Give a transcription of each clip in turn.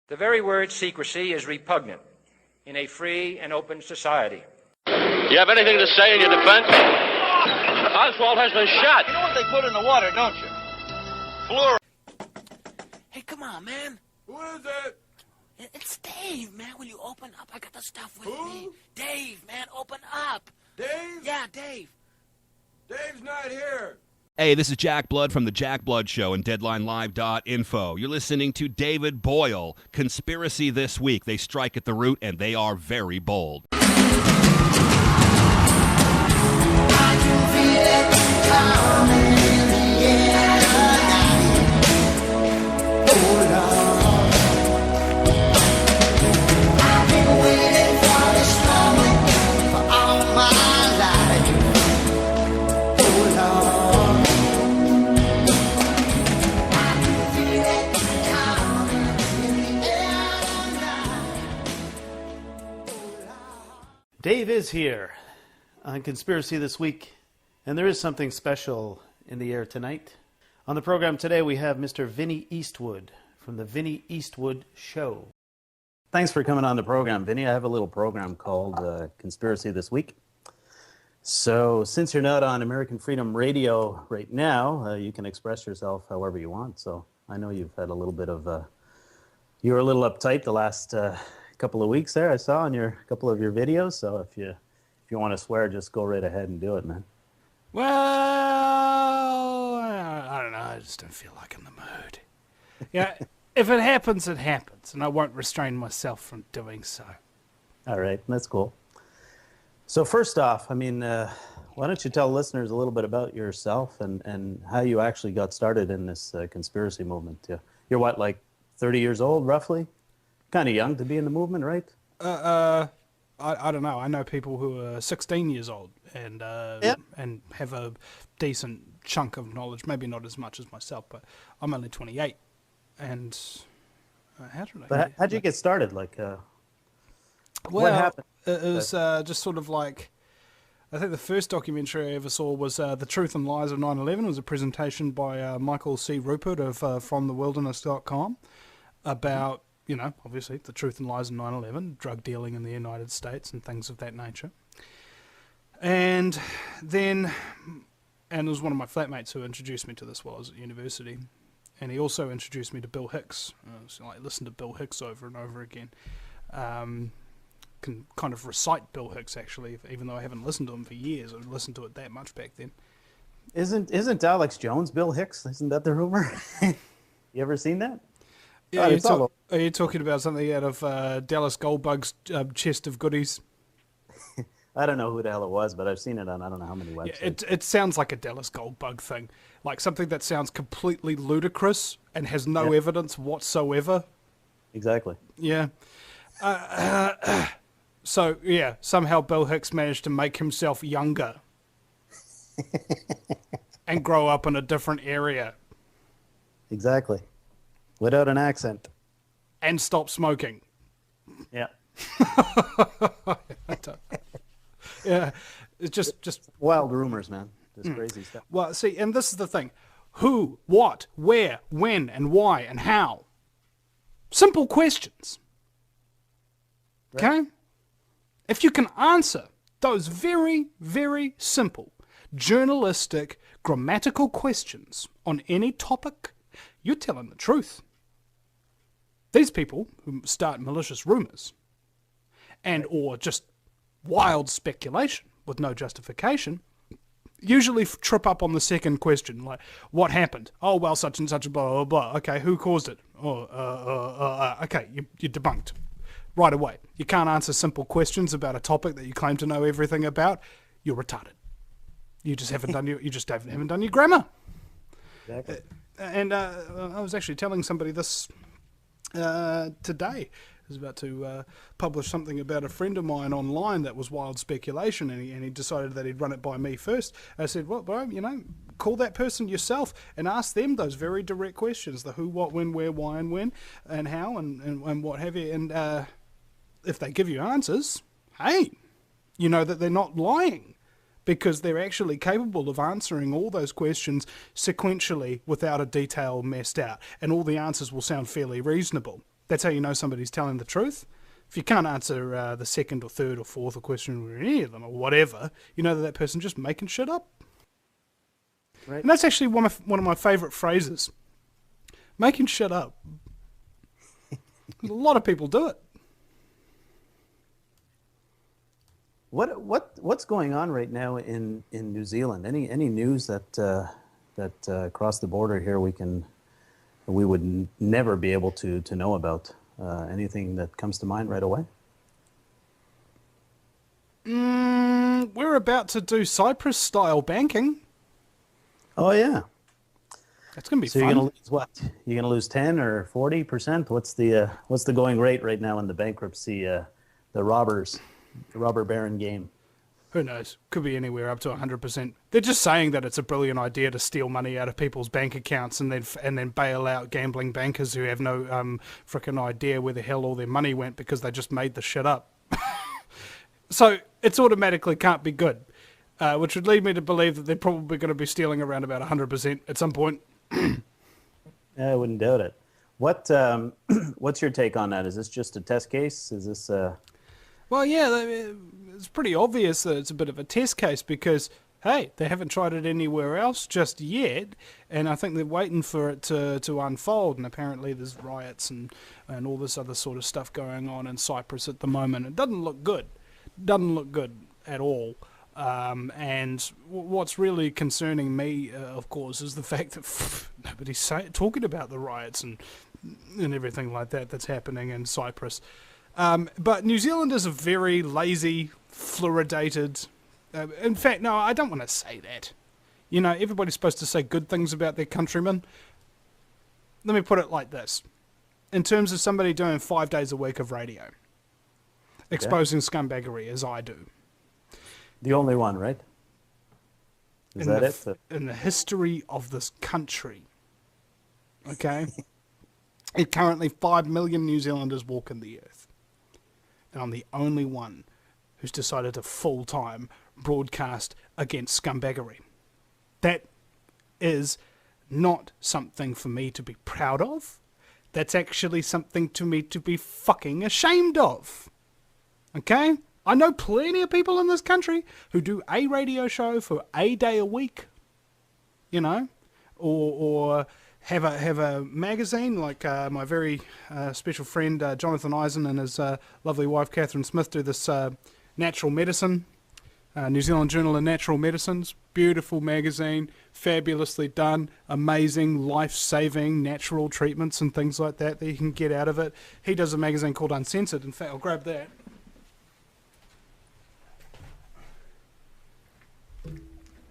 The very word secrecy is repugnant in a free and open society. You have anything to say in your defense? Oswald has been shot. You know what they put in the water, don't you? Fluoride. Hey, come on, man. Who is it? It's Dave, man. Will you open up? I got the stuff with Who? me. Dave, man, open up. Dave? Yeah, Dave. Dave's not here. Hey, this is Jack Blood from The Jack Blood Show and DeadlineLive.info. You're listening to David Boyle. Conspiracy this week. They strike at the root, and they are very bold. I can feel it coming in the air tonight. Hold on. I've been waiting for this moment for all my life. Hold on. I can feel it coming in the air tonight. Hold on. Dave is here on Conspiracy This Week, and there is something special in the air tonight. On the program today, we have Mr. Vinny Eastwood from the Vinny Eastwood Show. Thanks for coming on the program, Vinny. I have a little program called Conspiracy This Week. So since you're not on American Freedom Radio right now, you can express yourself however you want. So I know you've had a little bit of... you were a little uptight the last couple of weeks there, I saw in your couple of your videos. So if you want to swear, just go right ahead and do it, man. Well, I don't know. I just don't feel like in the mood. Yeah, if it happens, it happens, and I won't restrain myself from doing so. All right, that's cool. So first off, I mean, why don't you tell listeners a little bit about yourself and how you actually got started in this conspiracy movement? You're what, like 30 years old, roughly? Kind of young to be in the movement, right? I don't know. I know people who are 16 years old and and have a decent chunk of knowledge. Maybe not as much as myself, but I'm only 28. And how'd you get started? Like, what well, happened? It was just sort of like, I think the first documentary I ever saw was The Truth and Lies of 9/11. It was a presentation by Michael C. Rupert of FromTheWilderness.com about, you know, obviously the truth and lies of 9/11, drug dealing in the United States and things of that nature. And then, it was one of my flatmates who introduced me to this while I was at university. And he also introduced me to Bill Hicks. So I listened to Bill Hicks over and over again. Can kind of recite Bill Hicks, actually, even though I haven't listened to him for years. I listened to it that much back then. Isn't Alex Jones Bill Hicks? Isn't that the rumor? You ever seen that? Yeah, are you talking about something out of Dallas Goldbug's chest of goodies? I don't know who the hell it was, but I've seen it on I don't know how many websites. Yeah, it sounds like a Dallas Goldbug thing. Like something that sounds completely ludicrous and has no evidence whatsoever. Exactly. Yeah. So, yeah, somehow Bill Hicks managed to make himself younger and grow up in a different area. Exactly. Without an accent. And stop smoking. Yeah. Yeah, it's just wild rumors, man. Just crazy stuff. Well, see, and this is the thing. Who, what, where, when, and why, and how. Simple questions. Right. Okay? If you can answer those very, very simple, journalistic, grammatical questions on any topic, you're telling the truth. These people who start malicious rumors and or just wild speculation with no justification usually trip up on the second question, like, what happened? Oh, well, such and such, blah, blah, blah. Okay, who caused it? Okay, you're debunked right away. You can't answer simple questions about a topic that you claim to know everything about. You're retarded. You just haven't done your grammar. Exactly. And I was actually telling somebody this today. I was about to publish something about a friend of mine online that was wild speculation, and he decided that he'd run it by me first. I said, well, bro, call that person yourself and ask them those very direct questions, the who, what, when, where, why, and when, and how, and what have you. And if they give you answers, hey, you know that they're not lying, because they're actually capable of answering all those questions sequentially without a detail messed out, and all the answers will sound fairly reasonable. That's how you know somebody's telling the truth. If you can't answer the second or third or fourth or question or any of them or whatever, you know that person's just making shit up. Right. And that's actually one of my favourite phrases. Making shit up. A lot of people do it. What's going on right now in New Zealand? Any news that across the border here we would never be able to know about? Anything that comes to mind right away? We're about to do Cyprus-style banking. Oh yeah, That's going to be so fun. you're gonna lose what? You're gonna lose 10 or 40%? What's the going rate right now in the bankruptcy? The robber baron game. Who knows? Could be anywhere up to 100%. They're just saying that it's a brilliant idea to steal money out of people's bank accounts and then bail out gambling bankers who have no frickin' idea where the hell all their money went because they just made the shit up. So it's automatically can't be good, which would lead me to believe that they're probably going to be stealing around about 100% at some point. Yeah, I wouldn't doubt it. What's your take on that? Is this just a test case? Is this? Well, yeah, it's pretty obvious that it's a bit of a test case because, hey, they haven't tried it anywhere else just yet, and I think they're waiting for it to unfold, and apparently there's riots and all this other sort of stuff going on in Cyprus at the moment. It doesn't look good. Doesn't look good at all. And what's really concerning me, of course, is the fact that nobody's talking about the riots and everything like that that's happening in Cyprus. But New Zealand is a very lazy, fluoridated... in fact, no, I don't want to say that. You know, everybody's supposed to say good things about their countrymen. Let me put it like this. In terms of somebody doing 5 days a week of radio, exposing scumbaggery as I do. The only one, right? Is that it? In the history of this country. Okay? And currently 5 million New Zealanders walking the earth. And I'm the only one who's decided to full-time broadcast against scumbaggery. That is not something for me to be proud of. That's actually something to me to be fucking ashamed of. Okay? I know plenty of people in this country who do a radio show for a day a week, you know, or have a magazine like my very special friend Jonathan Eisen and his lovely wife Catherine Smith do this natural medicine, New Zealand Journal of Natural Medicines, beautiful magazine, fabulously done, amazing, life-saving natural treatments and things like that you can get out of it. He does a magazine called Uncensored. In fact, I'll grab that.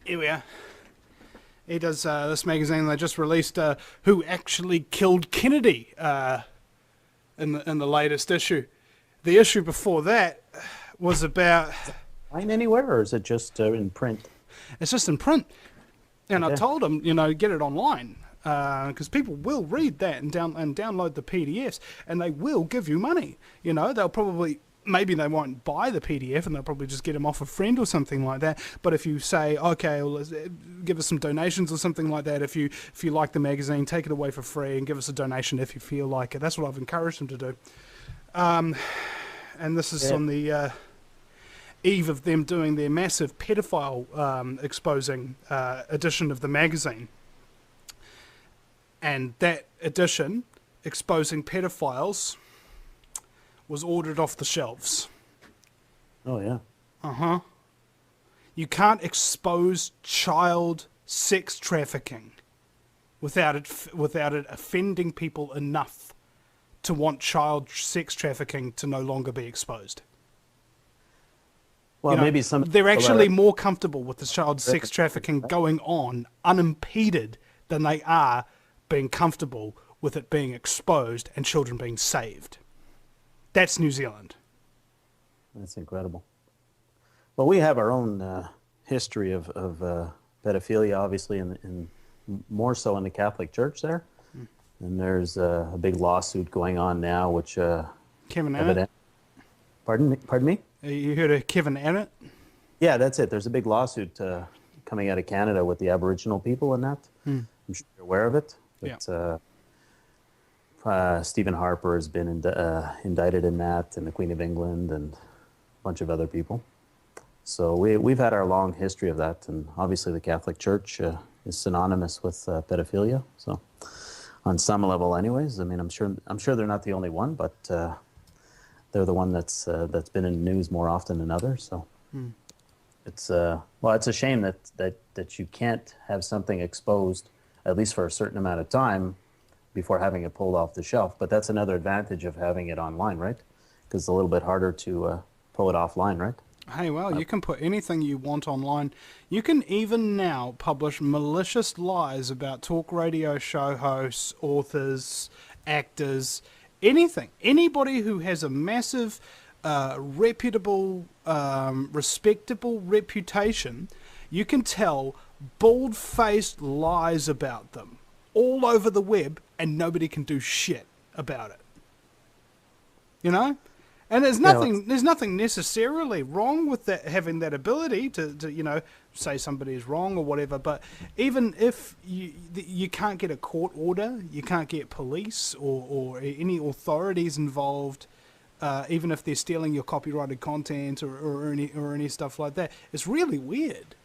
Here we are. He does this magazine. They just released Who Actually Killed Kennedy in the latest issue. The issue before that was about... Find anywhere, or is it just in print? It's just in print. And Okay. I told him, get it online. Because people will read that and download the PDFs, and they will give you money. They'll probably... Maybe they won't buy the PDF and they'll probably just get them off a friend or something like that. But if you say, okay, well, give us some donations or something like that, if you like the magazine, take it away for free and give us a donation if you feel like it. That's what I've encouraged them to do. And this is on the eve of them doing their massive pedophile exposing edition of the magazine. And that edition, exposing pedophiles, was ordered off the shelves. Oh, yeah. Uh-huh. You can't expose child sex trafficking without it offending people enough to want child sex trafficking to no longer be exposed. Well, maybe some... They're actually more comfortable with the child sex trafficking going on unimpeded than they are being comfortable with it being exposed and children being saved. That's New Zealand. That's incredible. Well, we have our own history of pedophilia, obviously, in more so in the Catholic Church there. Mm. And there's a big lawsuit going on now, which... Kevin Annett? Pardon me? You heard of Kevin Annett? Yeah, that's it. There's a big lawsuit coming out of Canada with the Aboriginal people and that. Mm. I'm sure you're aware of it. But, Stephen Harper has been indicted in that, and the Queen of England, and a bunch of other people. So we've had our long history of that, and obviously the Catholic Church is synonymous with pedophilia. So on some level, anyways, I mean, I'm sure they're not the only one, but they're the one that's been in the news more often than others. So it's it's a shame that you can't have something exposed at least for a certain amount of time before having it pulled off the shelf. But that's another advantage of having it online, right? Because it's a little bit harder to pull it offline, right? Hey, well, you can put anything you want online. You can even now publish malicious lies about talk radio show hosts, authors, actors, anything. Anybody who has a massive, reputable, respectable reputation, you can tell bald-faced lies about them all over the web, and nobody can do shit about it. You know? And there's nothing necessarily wrong with that, having that ability to say somebody is wrong or whatever. But even if you can't get a court order, you can't get police or any authorities involved, even if they're stealing your copyrighted content or any stuff like that. It's really weird.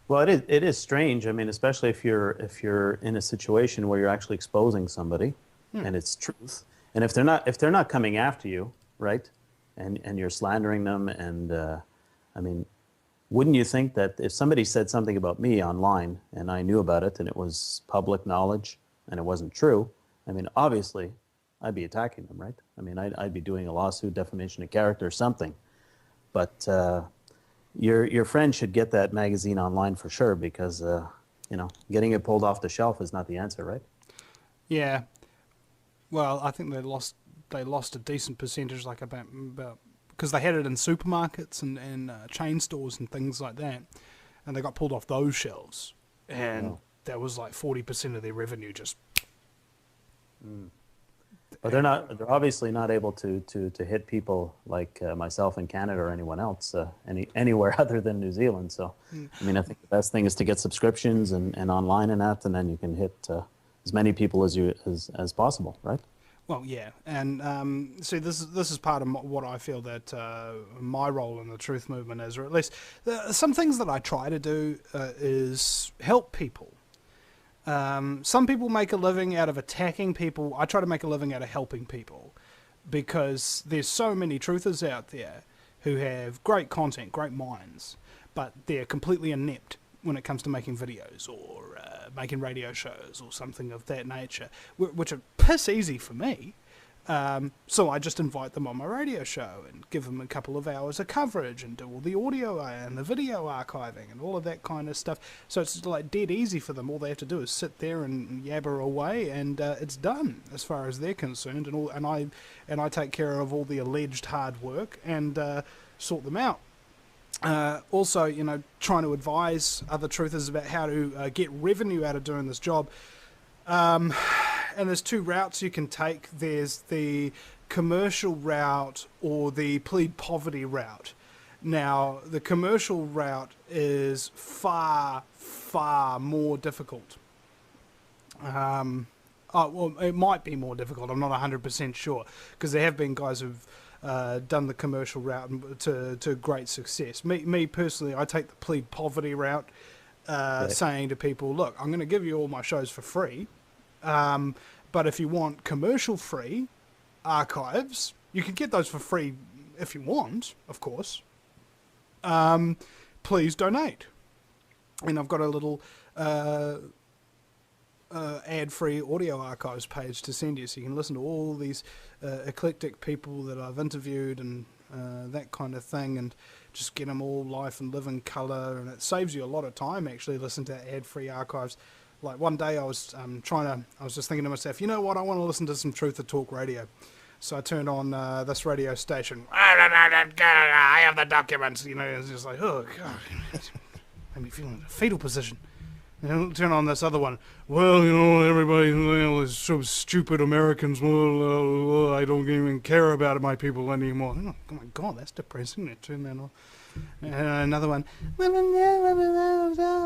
Well, it is strange. I mean, especially if you're in a situation where you're actually exposing somebody, and it's truth. And if they're not coming after you, right, and you're slandering them, and I mean, wouldn't you think that if somebody said something about me online and I knew about it and it was public knowledge and it wasn't true, I mean, obviously, I'd be attacking them, right? I mean, I'd be doing a lawsuit, defamation of character, or something. But your friend should get that magazine online for sure, because getting it pulled off the shelf is not the answer, right? Yeah. Well, I think they lost a decent percentage, like about because they had it in supermarkets and chain stores and things like that, and they got pulled off those shelves, and that was like 40% of their revenue just. But they're obviously not able to hit people like myself in Canada or anyone else anywhere other than New Zealand. So, I mean, I think the best thing is to get subscriptions and online and that, and then you can hit as many people as possible, right? Well, yeah, and see, this is part of what I feel that my role in the truth movement is, or at least some things that I try to do is help people. Some people make a living out of attacking people. I try to make a living out of helping people, because there's so many truthers out there who have great content, great minds, but they're completely inept when it comes to making videos or making radio shows or something of that nature, which are piss easy for me. So I just invite them on my radio show and give them a couple of hours of coverage and do all the audio and the video archiving and all of that kind of stuff. So it's like dead easy for them. All they have to do is sit there and yabber away, and it's done as far as they're concerned. And I take care of all the alleged hard work and sort them out. Also, trying to advise other truthers about how to get revenue out of doing this job. And there's two routes you can take. There's the commercial route or the plead poverty route. Now, the commercial route is far, far more difficult. Well, it might be more difficult. I'm not 100% sure, because there have been guys who've done the commercial route to great success. Me personally, I take the plead poverty route, saying to people, look, I'm going to give you all my shows for free, but if you want commercial free archives, you can get those for free if you want, of course. Please donate. And I've got a little ad-free audio archives page to send you, so you can listen to all these eclectic people that I've interviewed and that kind of thing, and just get them all live and live in colour, and it saves you a lot of time actually listening to ad-free archives. Like one day I was just thinking to myself, you know what, I want to listen to some Truth or Talk radio. So I turned on this radio station. I have the documents, it's just like, oh God, made me feel in a fetal position. And turn on this other one. Well, everybody, is so stupid Americans. Well, I don't even care about my people anymore. Oh my God, that's depressing. Turn that on. And another one, well,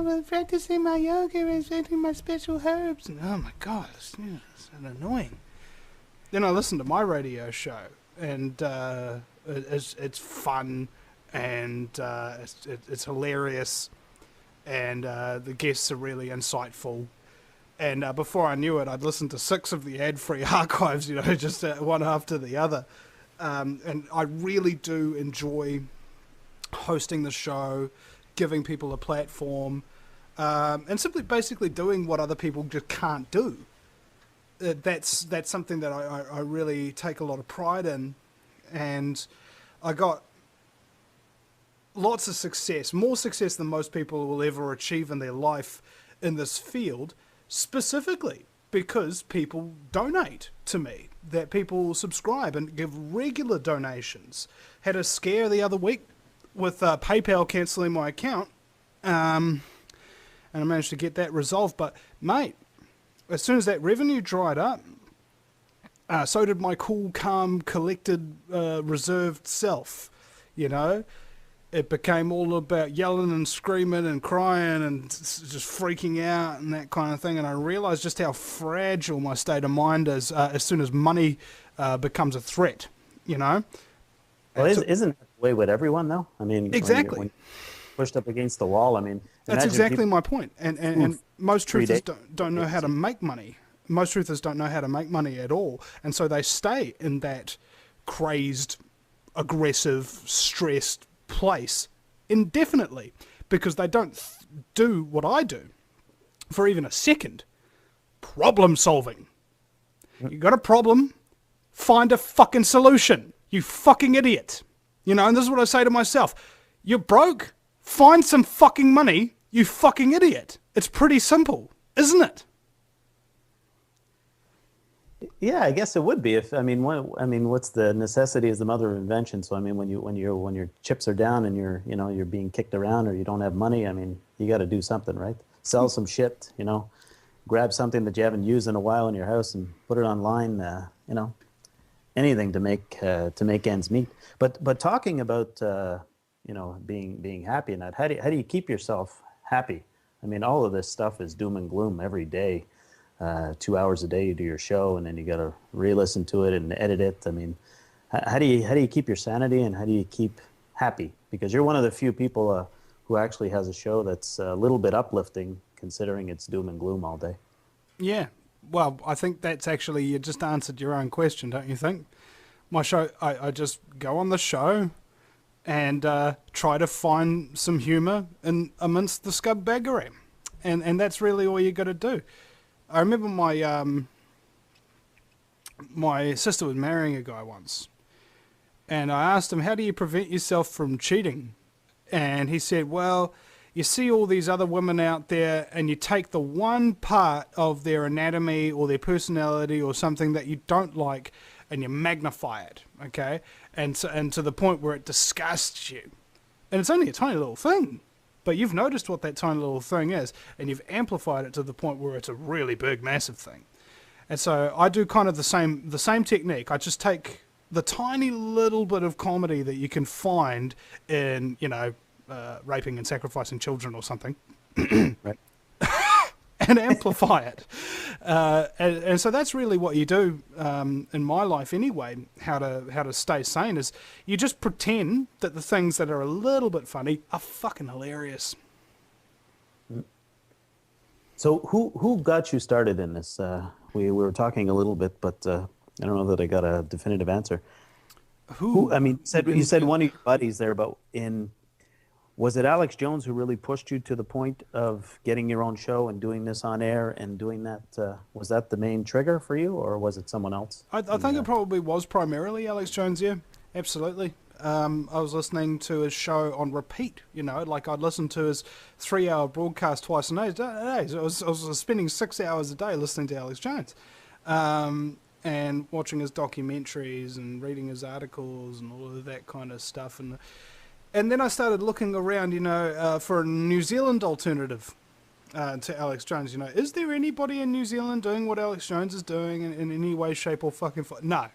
I'm practicing my yoga and eating my special herbs. And, oh my God, it's annoying. Then I listen to my radio show, and it's fun, and it's hilarious, and the guests are really insightful. And before I knew it, I'd listened to 6 of the ad-free archives, just one after the other. And I really do enjoy hosting the show, giving people a platform, and simply basically doing what other people just can't do. That's something that I really take a lot of pride in. And I got lots of success, more success than most people will ever achieve in their life in this field, specifically because people donate to me, that people subscribe and give regular donations. Had a scare the other week with PayPal cancelling my account, and I managed to get that resolved. But, mate, as soon as that revenue dried up, so did my cool, calm, collected, reserved self, It became all about yelling and screaming and crying and just freaking out and that kind of thing. And I realized just how fragile my state of mind is as soon as money becomes a threat, Well, isn't that the way with everyone, though? I mean, exactly. When you're pushed up against the wall, I mean... That's exactly my point. And most truthers don't know how to make money. Most truthers don't know how to make money at all. And so they stay in that crazed, aggressive, stressed place indefinitely because they don't do what I do for even a second. Problem solving. You got a problem, find a fucking solution, you fucking idiot. And this is what I say to myself. You're broke, find some fucking money, you fucking idiot. It's pretty simple, isn't it? Yeah, I guess it would be. What's the necessity is the mother of invention. So I mean, when your chips are down and you're being kicked around or you don't have money, I mean, you got to do something, right? Sell some shit, grab something that you haven't used in a while in your house and put it online. Anything to make ends meet. But talking about being happy and that, how do you keep yourself happy? I mean, all of this stuff is doom and gloom every day. 2 hours a day you do your show, and then you got to re-listen to it and edit it. I mean, how do you keep your sanity and how do you keep happy? Because you're one of the few people who actually has a show that's a little bit uplifting, considering it's doom and gloom all day. Yeah, well, I think that's actually, you just answered your own question, don't you think? My show, I just go on the show and try to find some humour amidst the scumbaggery, and that's really all you got to do. I remember my sister was marrying a guy once, and I asked him, how do you prevent yourself from cheating? And he said, well, you see all these other women out there and you take the one part of their anatomy or their personality or something that you don't like and you magnify it, okay? And to the point where it disgusts you. And it's only a tiny little thing. But you've noticed what that tiny little thing is, and you've amplified it to the point where it's a really big, massive thing. And so I do kind of the same technique. I just take the tiny little bit of comedy that you can find in, raping and sacrificing children or something, right. and amplify it. And so that's really what you do in my life anyway, how to stay sane, is you just pretend that the things that are a little bit funny are fucking hilarious. So who got you started in this? We were talking a little bit, but I don't know that I got a definitive answer. Who I mean, you said one of your buddies there, but was it Alex Jones who really pushed you to the point of getting your own show and doing this on air and doing that? Was that the main trigger for you, or was it someone else? I think it probably was primarily Alex Jones, yeah, absolutely. I was listening to his show on repeat, like I'd listen to his 3-hour broadcast twice a day. So I was spending 6 hours a day listening to Alex Jones. And watching his documentaries and reading his articles and all of that kind of stuff. And then I started looking around, for a New Zealand alternative to Alex Jones. Is there anybody in New Zealand doing what Alex Jones is doing in any way, shape, or fucking form? No,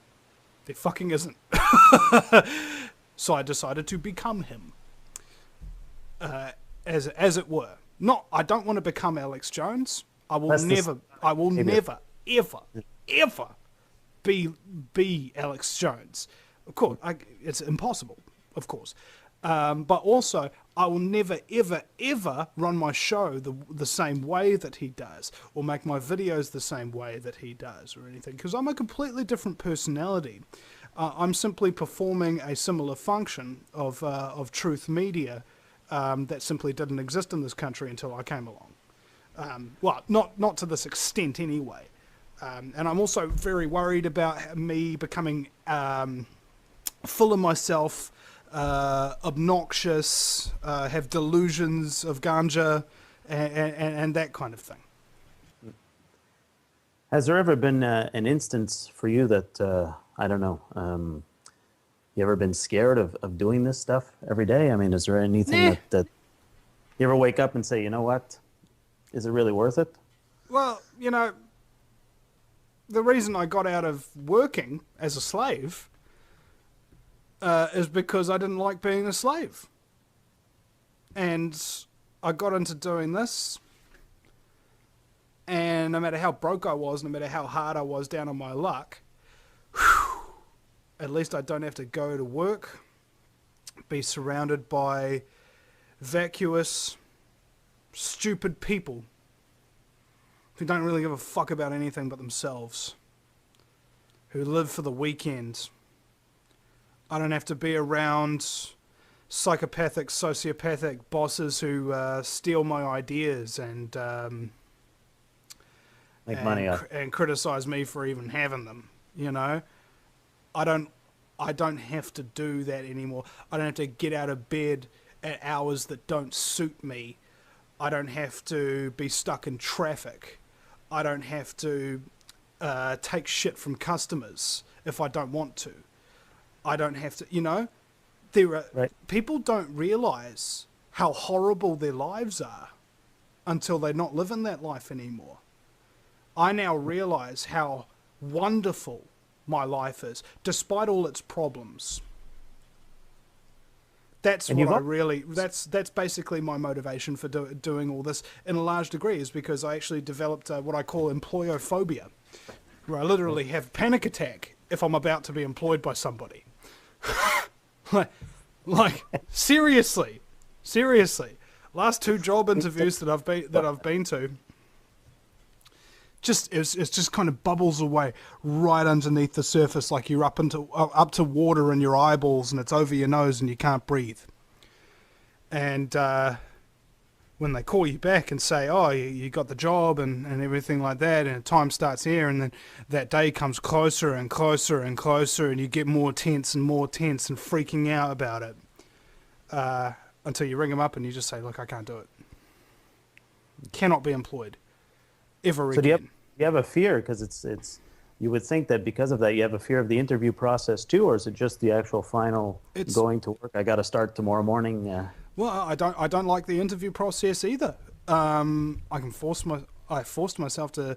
there fucking isn't. So I decided to become him. as it were. Not, I don't want to become Alex Jones. I will That's never, ever be Alex Jones. Of course, it's impossible, of course. But also, I will never, ever run my show the same way that he does, or make my videos the same way that he does, or anything, because I'm a completely different personality. I'm simply performing a similar function of truth media that simply didn't exist in this country until I came along. Well, not to this extent anyway. And I'm also very worried about me becoming full of myself, obnoxious, have delusions of ganja, and that kind of thing. Has there ever been an instance for you that, I don't know, you ever been scared of doing this stuff every day? I mean, is there anything that you ever wake up and say, you know what, is it really worth it? Well, you know, the reason I got out of working as a slave is because I didn't like being a slave. And I got into doing this, and no matter how broke I was, no matter how hard I was down on my luck, at least I don't have to go to work, be surrounded by vacuous, stupid people who don't really give a fuck about anything but themselves, who live for the weekend. I don't have to be around psychopathic, sociopathic bosses who steal my ideas and make money off and criticize me for even having them. You know, I don't have to do that anymore. I don't have to get out of bed at hours that don't suit me. I don't have to be stuck in traffic. I don't have to take shit from customers if I don't want to. I don't have to, you know, people don't realize how horrible their lives are until they're not living that life anymore. I now realize how wonderful my life is, despite all its problems. That's what I really, that's basically my motivation for doing all this in a large degree, is because I actually developed what I call employophobia, where I literally have panic attack if I'm about to be employed by somebody. like seriously. Last 2 job interviews that I've been to, it just kind of bubbles away right underneath the surface, like you're up to water in your eyeballs and it's over your nose and you can't breathe. And when they call you back and say, oh, you got the job and everything like that, and time starts here, and then that day comes closer and closer and closer, and you get more tense and freaking out about it, until you ring them up and you just say, look, I can't do it. Cannot be employed ever again. So do you have a fear? Because it's you would think that because of that you have a fear of the interview process too, or is it just the actual final going to work? I got to start tomorrow morning. Well, I don't like the interview process either. I forced myself to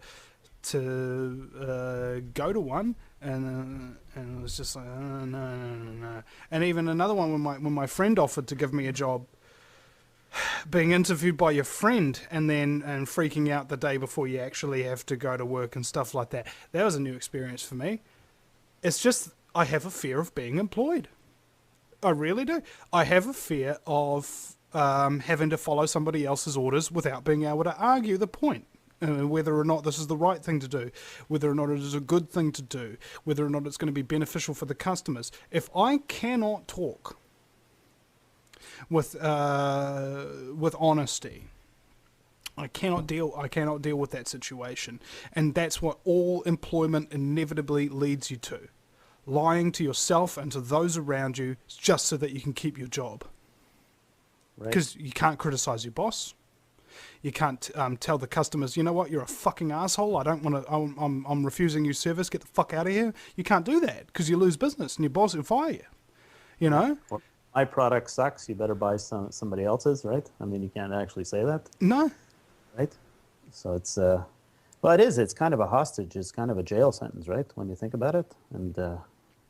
go to one, and it was just like, oh, no. And even another one when my friend offered to give me a job, being interviewed by your friend and freaking out the day before you actually have to go to work and stuff like that. That was a new experience for me. It's just I have a fear of being employed. I really do. I have a fear of having to follow somebody else's orders without being able to argue the point. Whether or not this is the right thing to do, whether or not it is a good thing to do, whether or not it's going to be beneficial for the customers. If I cannot talk with honesty, I cannot deal with that situation, and that's what all employment inevitably leads you to: lying to yourself and to those around you just so that you can keep your job. Because you can't criticize your boss. You can't tell the customers, you know what, you're a fucking asshole. I don't want to. I'm refusing you service. Get the fuck out of here. You can't do that because you lose business and your boss will fire you. You know. Well, my product sucks. You better buy somebody else's, right? I mean, you can't actually say that. No. Right. So it's well, it is. It's kind of a hostage. It's kind of a jail sentence, right? When you think about it, and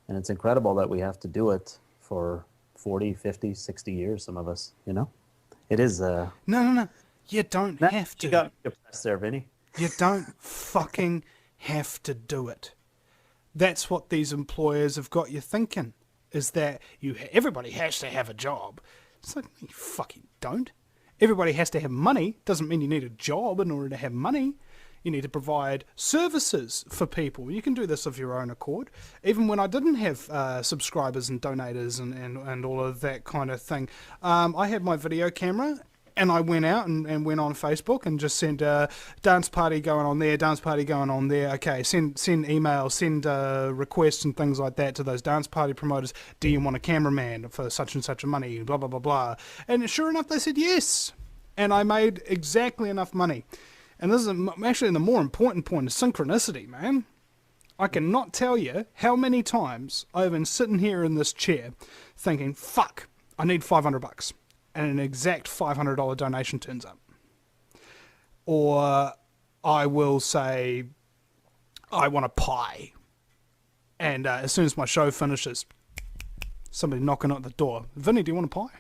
it's incredible that we have to do it for 40, 50, 60 years. Some of us, you know. It is. No. You don't have to. You got me depressed there, Vinny. You don't fucking have to do it. That's what these employers have got you thinking, is that everybody has to have a job. It's like, you fucking don't. Everybody has to have money. Doesn't mean you need a job in order to have money. You need to provide services for people. You can do this of your own accord. Even when I didn't have subscribers and donators and all of that kind of thing, I had my video camera, and I went out and went on Facebook and just sent dance party going on there, dance party going on there. Okay, send emails, send requests and things like that to those dance party promoters. Do you want a cameraman for such and such a money? Blah, blah, blah, blah. And sure enough, they said yes. And I made exactly enough money. And this is actually the more important point, is synchronicity, man. I cannot tell you how many times I've been sitting here in this chair thinking, fuck, I need $500. And an exact $500 donation turns up. Or I will say, I want a pie. And as soon as my show finishes, somebody knocking at the door. Vinny, do you want a pie?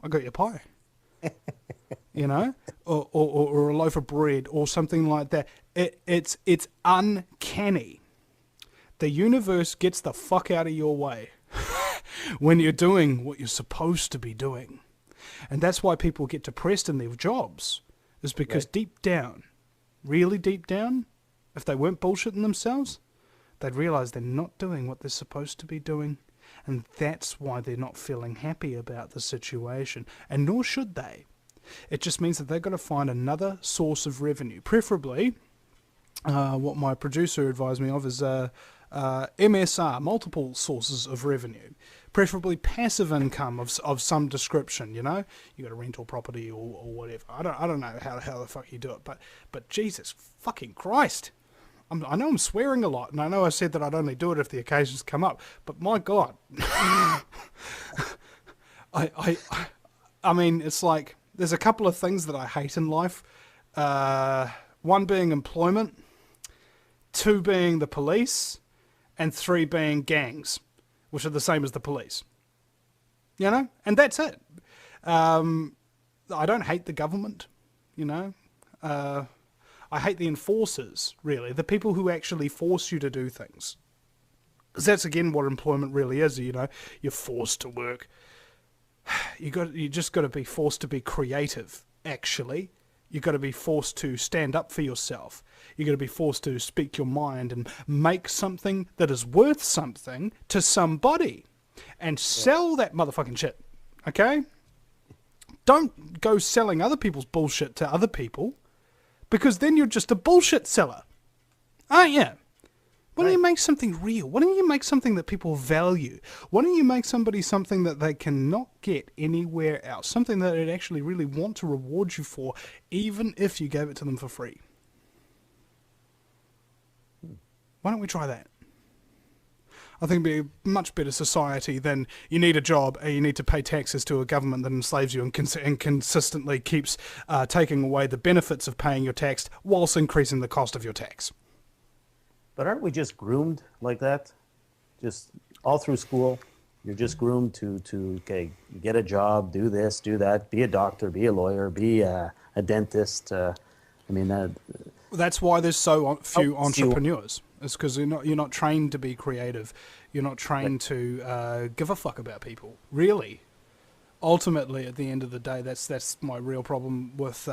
I got you a pie. You know, or a loaf of bread or something like that. It's uncanny. The universe gets the fuck out of your way when you're doing what you're supposed to be doing. And that's why people get depressed in their jobs, is because deep down, really deep down, if they weren't bullshitting themselves, they'd realize they're not doing what they're supposed to be doing. And that's why they're not feeling happy about the situation. And nor should they. It just means that they've got to find another source of revenue. Preferably, what my producer advised me of is MSR, multiple sources of revenue. Preferably passive income of some description, you know? You got a rental property or whatever. I don't know how the fuck you do it, but Jesus fucking Christ. I know I'm swearing a lot, and I know I said that I'd only do it if the occasions come up, but my God. I mean, it's like, there's a couple of things that I hate in life. One being employment, two being the police, and three being gangs, which are the same as the police. You know? And that's it. I don't hate the government, you know? I hate the enforcers, really. The people who actually force you to do things. Because that's, again, what employment really is, you know? You're forced to work. You just got to be forced to be creative, actually. You got to be forced to stand up for yourself. You got to be forced to speak your mind and make something that is worth something to somebody and sell that motherfucking shit. Okay? Don't go selling other people's bullshit to other people, because then you're just a bullshit seller. Aren't you? Why don't you make something real? Why don't you make something that people value? Why don't you make somebody something that they cannot get anywhere else? Something that they'd actually really want to reward you for, even if you gave it to them for free. Why don't we try that? I think it'd be a much better society than you need a job and you need to pay taxes to a government that enslaves you and consistently keeps taking away the benefits of paying your tax whilst increasing the cost of your tax. But aren't we just groomed like that? Just all through school, you're just groomed to okay, get a job, do this, do that, be a doctor, be a lawyer, be a dentist. That's why there's so few entrepreneurs. It's because you're not trained to be creative. You're not trained to give a fuck about people. Really. Ultimately, at the end of the day, that's my real problem with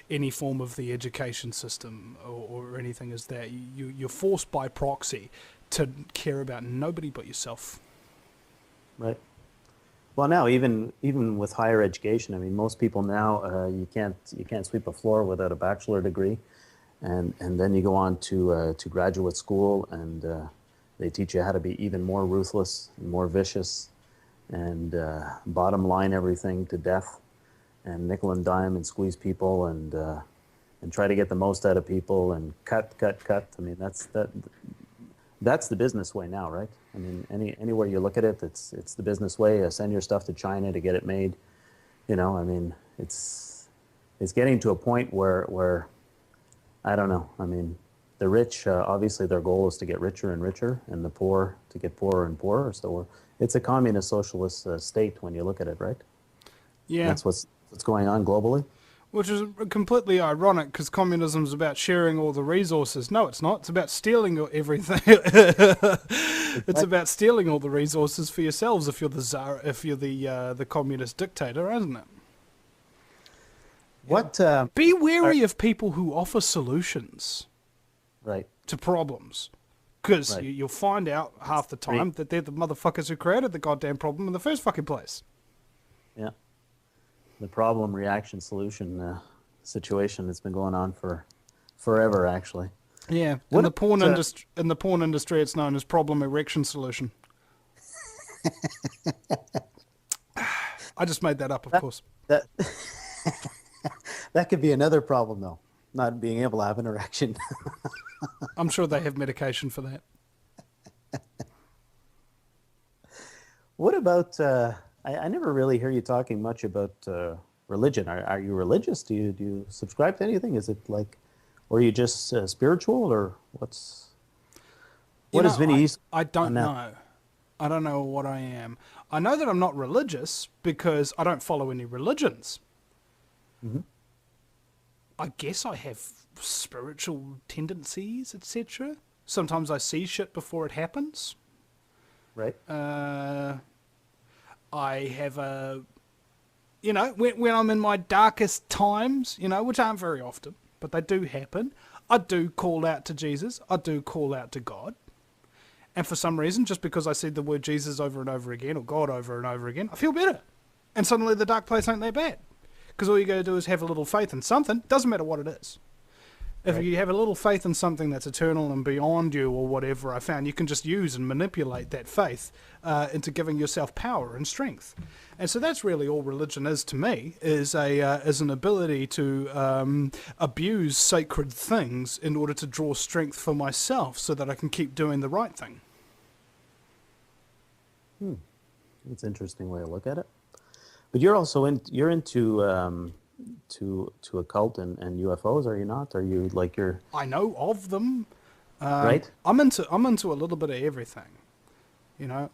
any form of the education system or anything, is that you're forced by proxy to care about nobody but yourself. Right. Well, now even with higher education, I mean, most people now you can't sweep a floor without a bachelor degree, and then you go on to graduate school, and they teach you how to be even more ruthless and more vicious, and bottom line everything to death, and nickel and dime and squeeze people, and try to get the most out of people, and cut. I mean, that's the business way now, right? I mean, anywhere you look at it, it's the business way. Send your stuff to China to get it made. You know, I mean, it's getting to a point where I don't know. I mean, the rich, obviously their goal is to get richer and richer, and the poor to get poorer and poorer. So it's a communist socialist state when you look at it, right? Yeah. And that's what's going on globally. Which is completely ironic because communism is about sharing all the resources. No, it's not. It's about stealing everything. It's about stealing all the resources for yourselves if you're the czar, if you're the communist dictator, isn't it? What? Be wary of people who offer solutions Right. to problems. Because Right. you'll find out half the time that they're the motherfuckers who created the goddamn problem in the first fucking place. Yeah. The problem, reaction, solution situation that's been going on for forever, actually. Yeah. What In the porn about, industry, in the porn industry, it's known as problem erection solution. I just made that up, of course. That that could be another problem, though. Not being able to have an erection. I'm sure they have medication for that. What about? I never really hear you talking much about religion. Are you religious? Do you subscribe to anything? Is it like, or are you just spiritual, or what's? What is Vinny Eastwood? I don't on that? know. I don't know what I am. I know that I'm not religious because I don't follow any religions. Mm-hmm. I guess I have spiritual tendencies, etc. Sometimes I see shit before it happens. Right. I have a, when I'm in my darkest times, which aren't very often, but they do happen, I do call out to Jesus. I do call out to God. And for some reason, just because I see the word Jesus over and over again, or God over and over again, I feel better. And suddenly the dark place ain't that bad. Because all you got to do is have a little faith in something. Doesn't matter what it is. If you have a little faith in something that's eternal and beyond you or whatever, I found you can just use and manipulate that faith into giving yourself power and strength. And so that's really all religion is to me, is an ability to abuse sacred things in order to draw strength for myself so that I can keep doing the right thing. That's an interesting way to look at it. But you're also into to occult and UFOs, are you not? Are you like you're? I know of them. Right. I'm into a little bit of everything.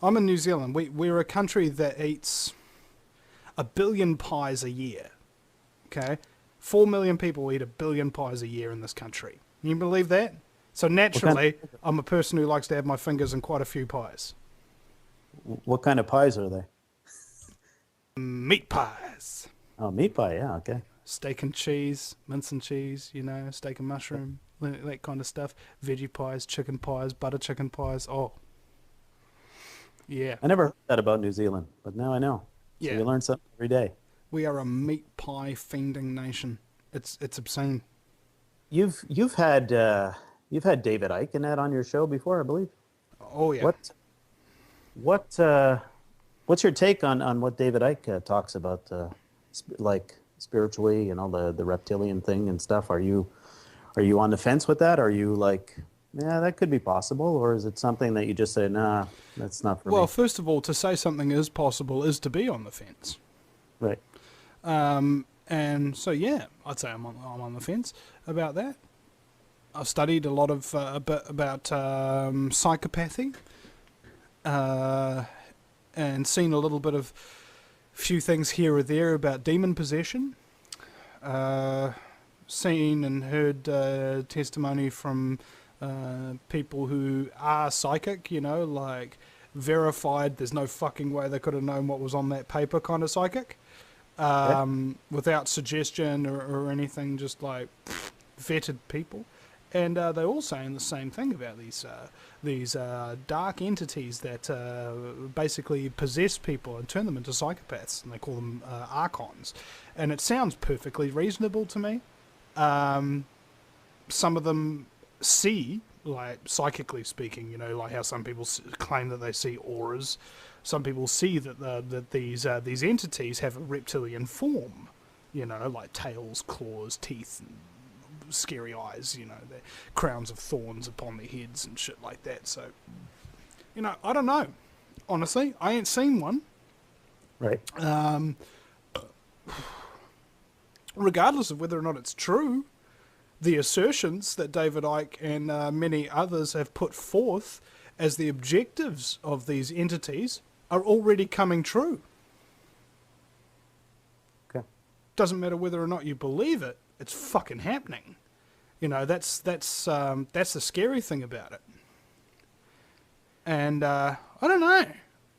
I'm in New Zealand. We're a country that eats 1 billion pies a year. Okay, 4 million people eat 1 billion pies a year in this country. Can you believe that? So naturally, I'm a person who likes to have my fingers in quite a few pies. What kind of pies are they? Meat pies. Oh, meat pie. Yeah. Okay. Steak and cheese, mince and cheese, steak and mushroom, that kind of stuff. Veggie pies, chicken pies, butter chicken pies. Oh, yeah. I never heard that about New Zealand, but now I know. So Yeah. you learn something every day. We are a meat pie fiending nation. It's obscene. You've had David Icke and that on your show before, I believe. Oh yeah. What's your take on what David Icke talks about, like spiritually, the reptilian thing and stuff? Are you on the fence with that? Are you like, yeah, that could be possible, or is it something that you just say, nah, that's not for me? Well, first of all, to say something is possible is to be on the fence. Right. And so yeah, I'd say I'm on the fence about that. I've studied a lot of a bit about psychopathy, and seen a little bit of few things here or there about demon possession. Seen and heard testimony from people who are psychic, like verified. There's no fucking way they could have known what was on that paper kind of psychic, without suggestion or anything. Just like vetted people. And they're all saying the same thing about these dark entities that basically possess people and turn them into psychopaths, and they call them archons. And it sounds perfectly reasonable to me. Some of them see, like psychically speaking, like how some people claim that they see auras. Some people see that these entities have a reptilian form, like tails, claws, teeth, and scary eyes, their crowns of thorns upon their heads and shit like that. So, I don't know. Honestly, I ain't seen one. Right. Regardless of whether or not it's true, the assertions that David Icke and many others have put forth as the objectives of these entities are already coming true. Okay. Doesn't matter whether or not you believe it. It's fucking happening. You know, that's the scary thing about it. And I don't know.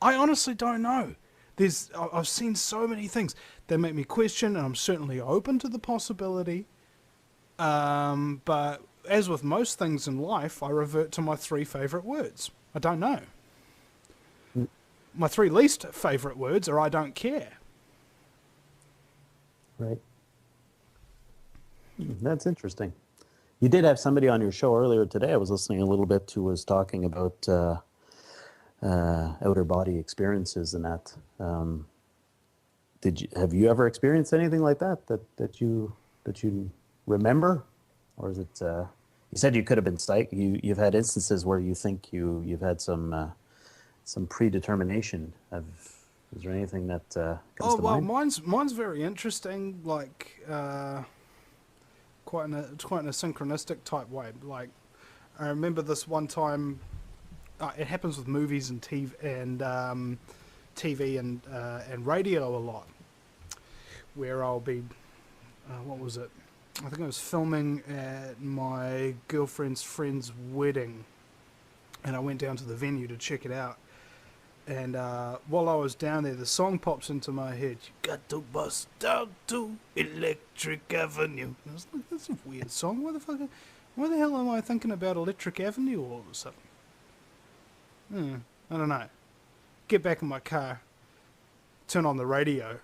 I honestly don't know. I've seen so many things that make me question, and I'm certainly open to the possibility. But as with most things in life, I revert to my 3 favourite words. I don't know. My 3 least favourite words are I don't care. Right. That's interesting. You did have somebody on your show earlier today. I was listening a little bit who was talking about outer body experiences and that. Have you ever experienced anything like that you remember, or is it? You said you could have been psychic. You've had instances where you think you've had some predetermination. Is there anything that comes to mind? Mine's very interesting. Like quite in a synchronistic type way. Like I remember this one time. It happens with movies and TV and radio a lot, where I'll be. What was it? I think I was filming at my girlfriend's friend's wedding, and I went down to the venue to check it out. And while I was down there, the song pops into my head. You got to bust down to Electric Avenue. And I was like, that's a weird song. Why the hell am I thinking about Electric Avenue all of a sudden? I don't know. Get back in my car, turn on the radio.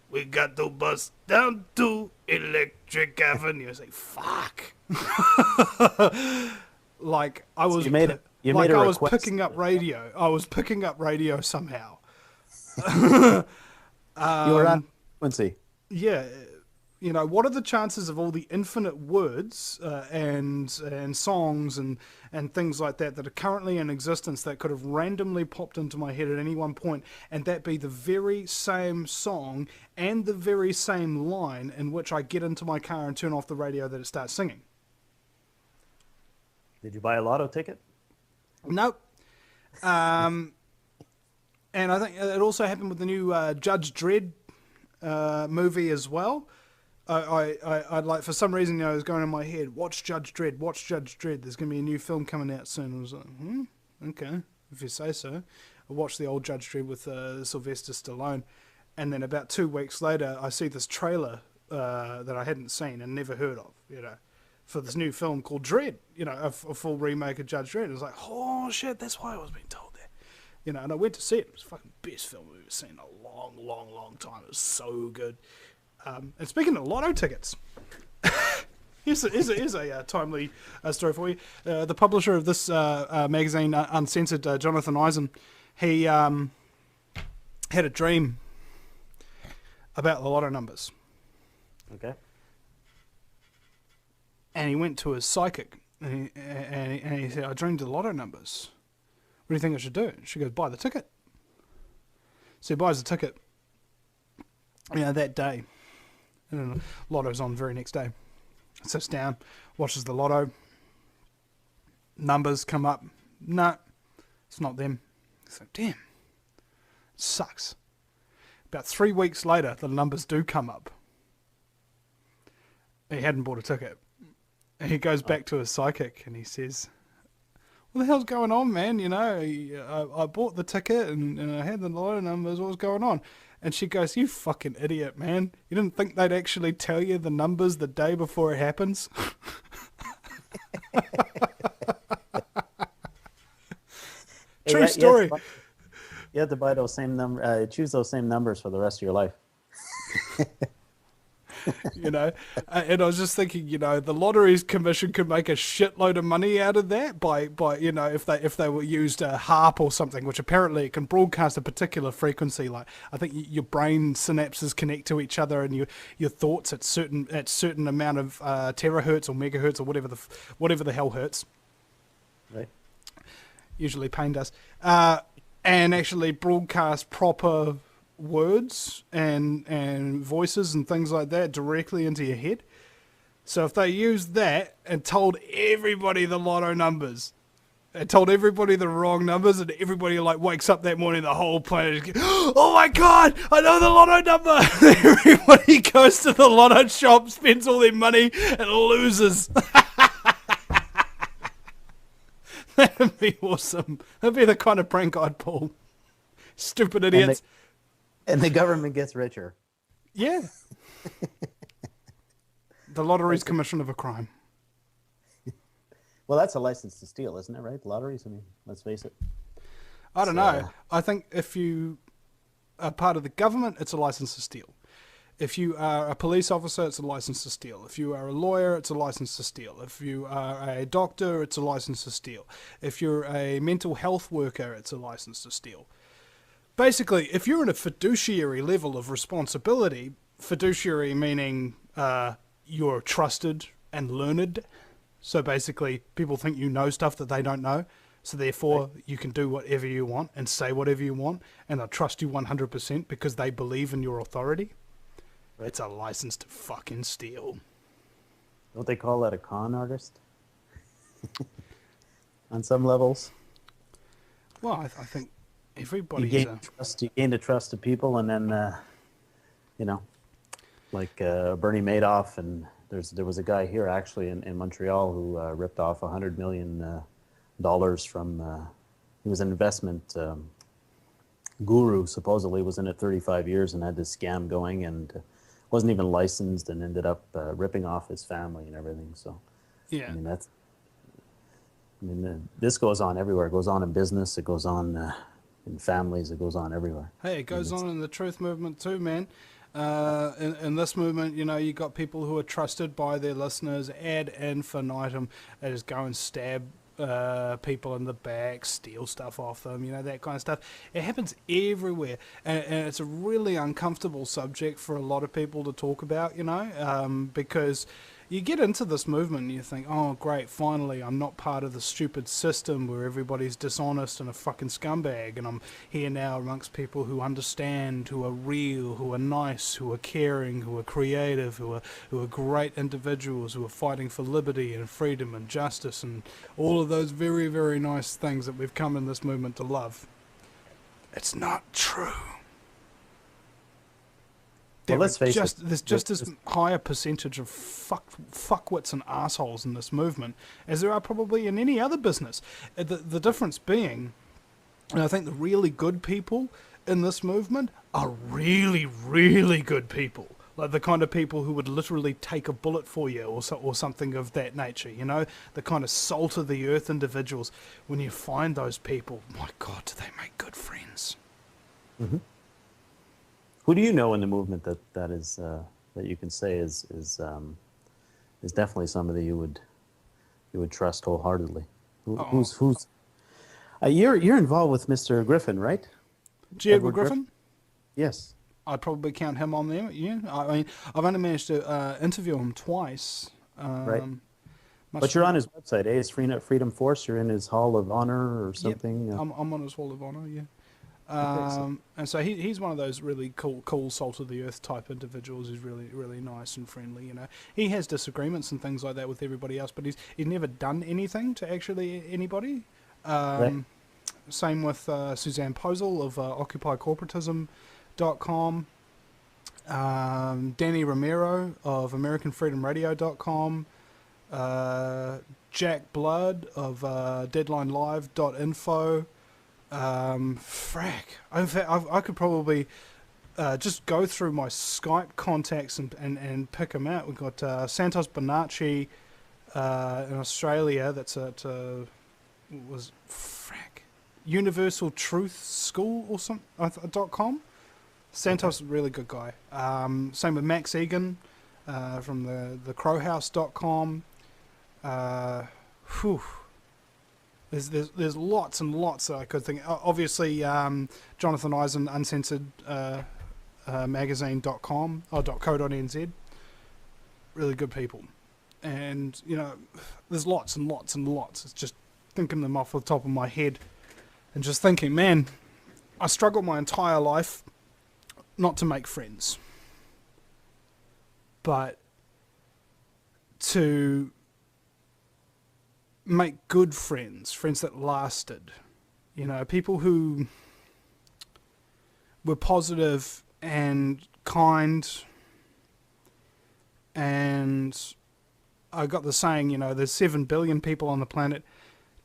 We got to bust down to Electric Avenue. I was like, fuck. Like I was. I was picking up radio. I was picking up radio somehow. You were on frequency. Yeah. You know, what are the chances of all the infinite words and songs and things like that are currently in existence that could have randomly popped into my head at any one point, and that be the very same song and the very same line in which I get into my car and turn off the radio that it starts singing? Did you buy a lotto ticket? Nope. And I think it also happened with the new Judge Dredd movie as well. I like, for some reason, you know, it was going in my head, watch Judge Dredd. There's going to be a new film coming out soon. I was like, okay, if you say so. I watched the old Judge Dredd with Sylvester Stallone. And then about 2 weeks later, I see this trailer that I hadn't seen and never heard of, you know, for this new film called Dredd, you know, a full remake of Judge Dredd. I was like, oh shit, that's why I was being told that. You know, and I went to see it. It was the fucking best film we've seen in a long time. It was so good. And speaking of lotto tickets, here's a timely story for you. The publisher of this magazine, Uncensored, Jonathan Eisen, he had a dream about the lotto numbers. Okay. And he went to his psychic, and he said, I dreamed of the lotto numbers. What do you think I should do? She goes, buy the ticket. So he buys the ticket, you know, that day. And then lotto's on the very next day. Sits down, watches the lotto. Numbers come up. No, it's not them. He's like, damn, sucks. About 3 weeks later, the numbers do come up. He hadn't bought a ticket. And he goes back to his psychic and he says, what the hell's going on, man? You know, I bought the ticket and I had the lotto numbers. What was going on? And she goes, you fucking idiot, man. You didn't think they'd actually tell you the numbers the day before it happens? True story. You have to buy those same choose those same numbers for the rest of your life. You know, and I was just thinking, you know, the Lotteries Commission could make a shitload of money out of that by you know, if they were used a harp or something, which apparently it can broadcast a particular frequency. Like I think your brain synapses connect to each other, and your thoughts at certain amount of terahertz or megahertz or whatever the hell hertz. Right. Usually pain does, and actually broadcast proper words and voices and things like that directly into your head. So if they used that and told everybody the lotto numbers, It told everybody the wrong numbers, and everybody like wakes up that morning, the whole planet is, oh my God, I know the lotto number. Everybody goes to the lotto shop, spends all their money, and loses. That'd be awesome. That'd be the kind of prank I'd pull. Stupid idiots. And the government gets richer. Yeah. The lottery's commission of a crime. Well, that's a license to steal, isn't it, right? Lotteries, I mean, let's face it. I don't know. I think if you are part of the government, it's a license to steal. If you are a police officer, it's a license to steal. If you are a lawyer, it's a license to steal. If you are a doctor, it's a license to steal. If you're a mental health worker, it's a license to steal. Basically, if you're in a fiduciary level of responsibility, fiduciary meaning you're trusted and learned. So basically, people think you know stuff that they don't know. So therefore, you can do whatever you want and say whatever you want, and they'll trust you 100% because they believe in your authority. Right. It's a license to fucking steal. Don't they call that a con artist? On some levels. Well, I think everybody you gain the trust of people, and then, like Bernie Madoff, and there was a guy here actually in Montreal who ripped off $100 million from. He was an investment guru. Supposedly was in it 35 years and had this scam going, and wasn't even licensed, and ended up ripping off his family and everything. So, yeah, this goes on everywhere. It goes on in business. It goes on in families. It goes on everywhere. Hey, it goes on in the truth movement too, man. In this movement, you got people who are trusted by their listeners ad infinitum. They just go and stab people in the back, steal stuff off them, that kind of stuff. It happens everywhere, and it's a really uncomfortable subject for a lot of people to talk about, because you get into this movement and you think, oh great, finally I'm not part of the stupid system where everybody's dishonest and a fucking scumbag, and I'm here now amongst people who understand, who are real, who are nice, who are caring, who are creative, who are great individuals, who are fighting for liberty and freedom and justice and all of those very, very nice things that we've come in this movement to love. It's not true. Well, let's face it. There's just as high a percentage of fuckwits and assholes in this movement as there are probably in any other business. The difference being, and I think the really good people in this movement are really, really good people. Like the kind of people who would literally take a bullet for you or something of that nature, the kind of salt of the earth individuals. When you find those people, my God, do they make good friends. Mm-hmm. Who do you know in the movement that you can say is definitely somebody you would trust wholeheartedly? Who's you're involved with Mr. Griffin, right? Edward Griffin? Yes. I'd probably count him on there. Yeah, I mean, I've only managed to interview him twice. Right. But you're on his website, eh? His Freedom Force. You're in his Hall of Honor or something. Yep. I'm on his Hall of Honor. Yeah. And so he's one of those really cool salt of the earth type individuals who's really, really nice and friendly. He has disagreements and things like that with everybody else, but he's never done anything to actually anybody. Right. Same with Suzanne Posel of OccupyCorporatism.com, Danny Romero of AmericanFreedomRadio.com, Jack Blood of DeadlineLive.info. In fact, I could probably just go through my Skype contacts and pick them out. We've got Santos Bonacci in Australia. That's at Universal Truth School or something .com. Santos is a really good guy. Same with Max Egan from the crowhouse.com. There's lots and lots that I could think. Obviously, Jonathan Eisen, Uncensored magazine.com or .co.nz. Really good people. And, there's lots and lots and lots. It's just thinking them off the top of my head and just thinking, man, I struggled my entire life not to make friends, but to make good friends, friends that lasted. People who were positive and kind. And I got the saying, there's 7 billion people on the planet.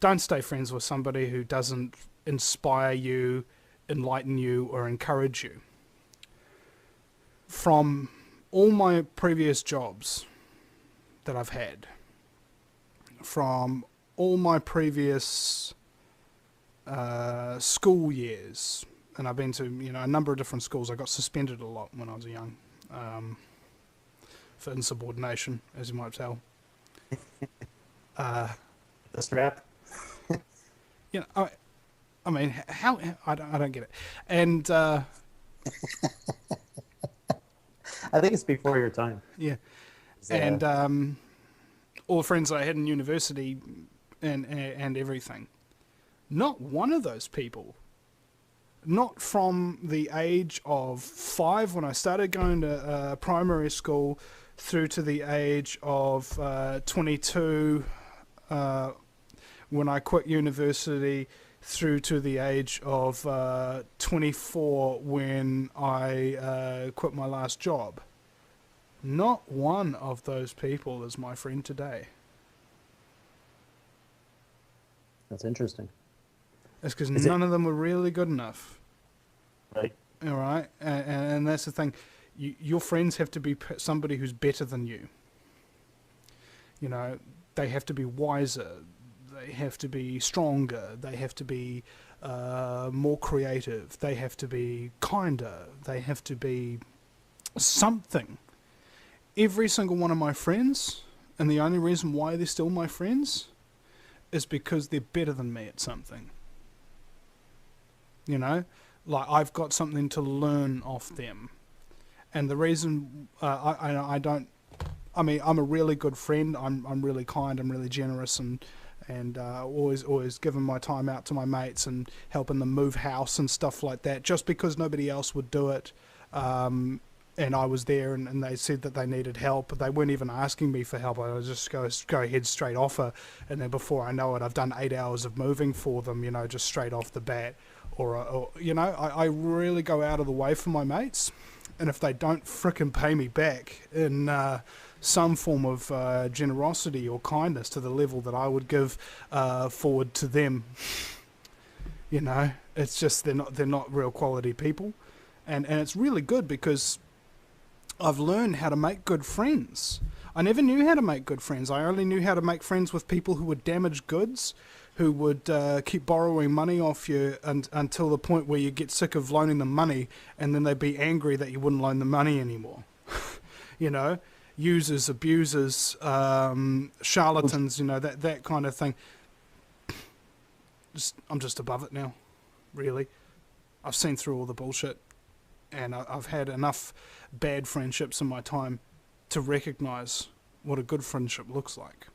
Don't stay friends with somebody who doesn't inspire you, enlighten you, or encourage you. From all my previous jobs that I've had, from all my previous school years, and I've been to a number of different schools. I got suspended a lot when I was young for insubordination, as you might tell. The strap. I mean, how I don't get it, and I think it's before your time. yeah, and all the friends I had in university and everything. Not one of those people, not from the age of 5 when I started going to primary school through to the age of 22 when I quit university, through to the age of 24 when I quit my last job. Not one of those people is my friend today. That's interesting. It's because none of them were really good enough. Right. All right? And that's the thing. Your friends have to be somebody who's better than you. They have to be wiser. They have to be stronger. They have to be more creative. They have to be kinder. They have to be something. Every single one of my friends, and the only reason why they're still my friends, is because they're better than me at something. Like I've got something to learn off them. And the reason I'm a really good friend. I'm really kind. I'm really generous, and always giving my time out to my mates and helping them move house and stuff like that. Just because nobody else would do it, and I was there, and they said that they needed help, but they weren't even asking me for help. I would just go ahead straight offer, and then before I know it, I've done 8 hours of moving for them. Just straight off the bat. Or I really go out of the way for my mates. And if they don't frickin' pay me back in some form of generosity or kindness to the level that I would give forward to them, it's just they're not real quality people. And it's really good because I've learned how to make good friends. I never knew how to make good friends. I only knew how to make friends with people who would damage goods, who would keep borrowing money off you until the point where you get sick of loaning them money, and then they'd be angry that you wouldn't loan them money anymore. Users, abusers, charlatans, that kind of thing. I'm just above it now, really. I've seen through all the bullshit, and I've had enough bad friendships in my time to recognize what a good friendship looks like.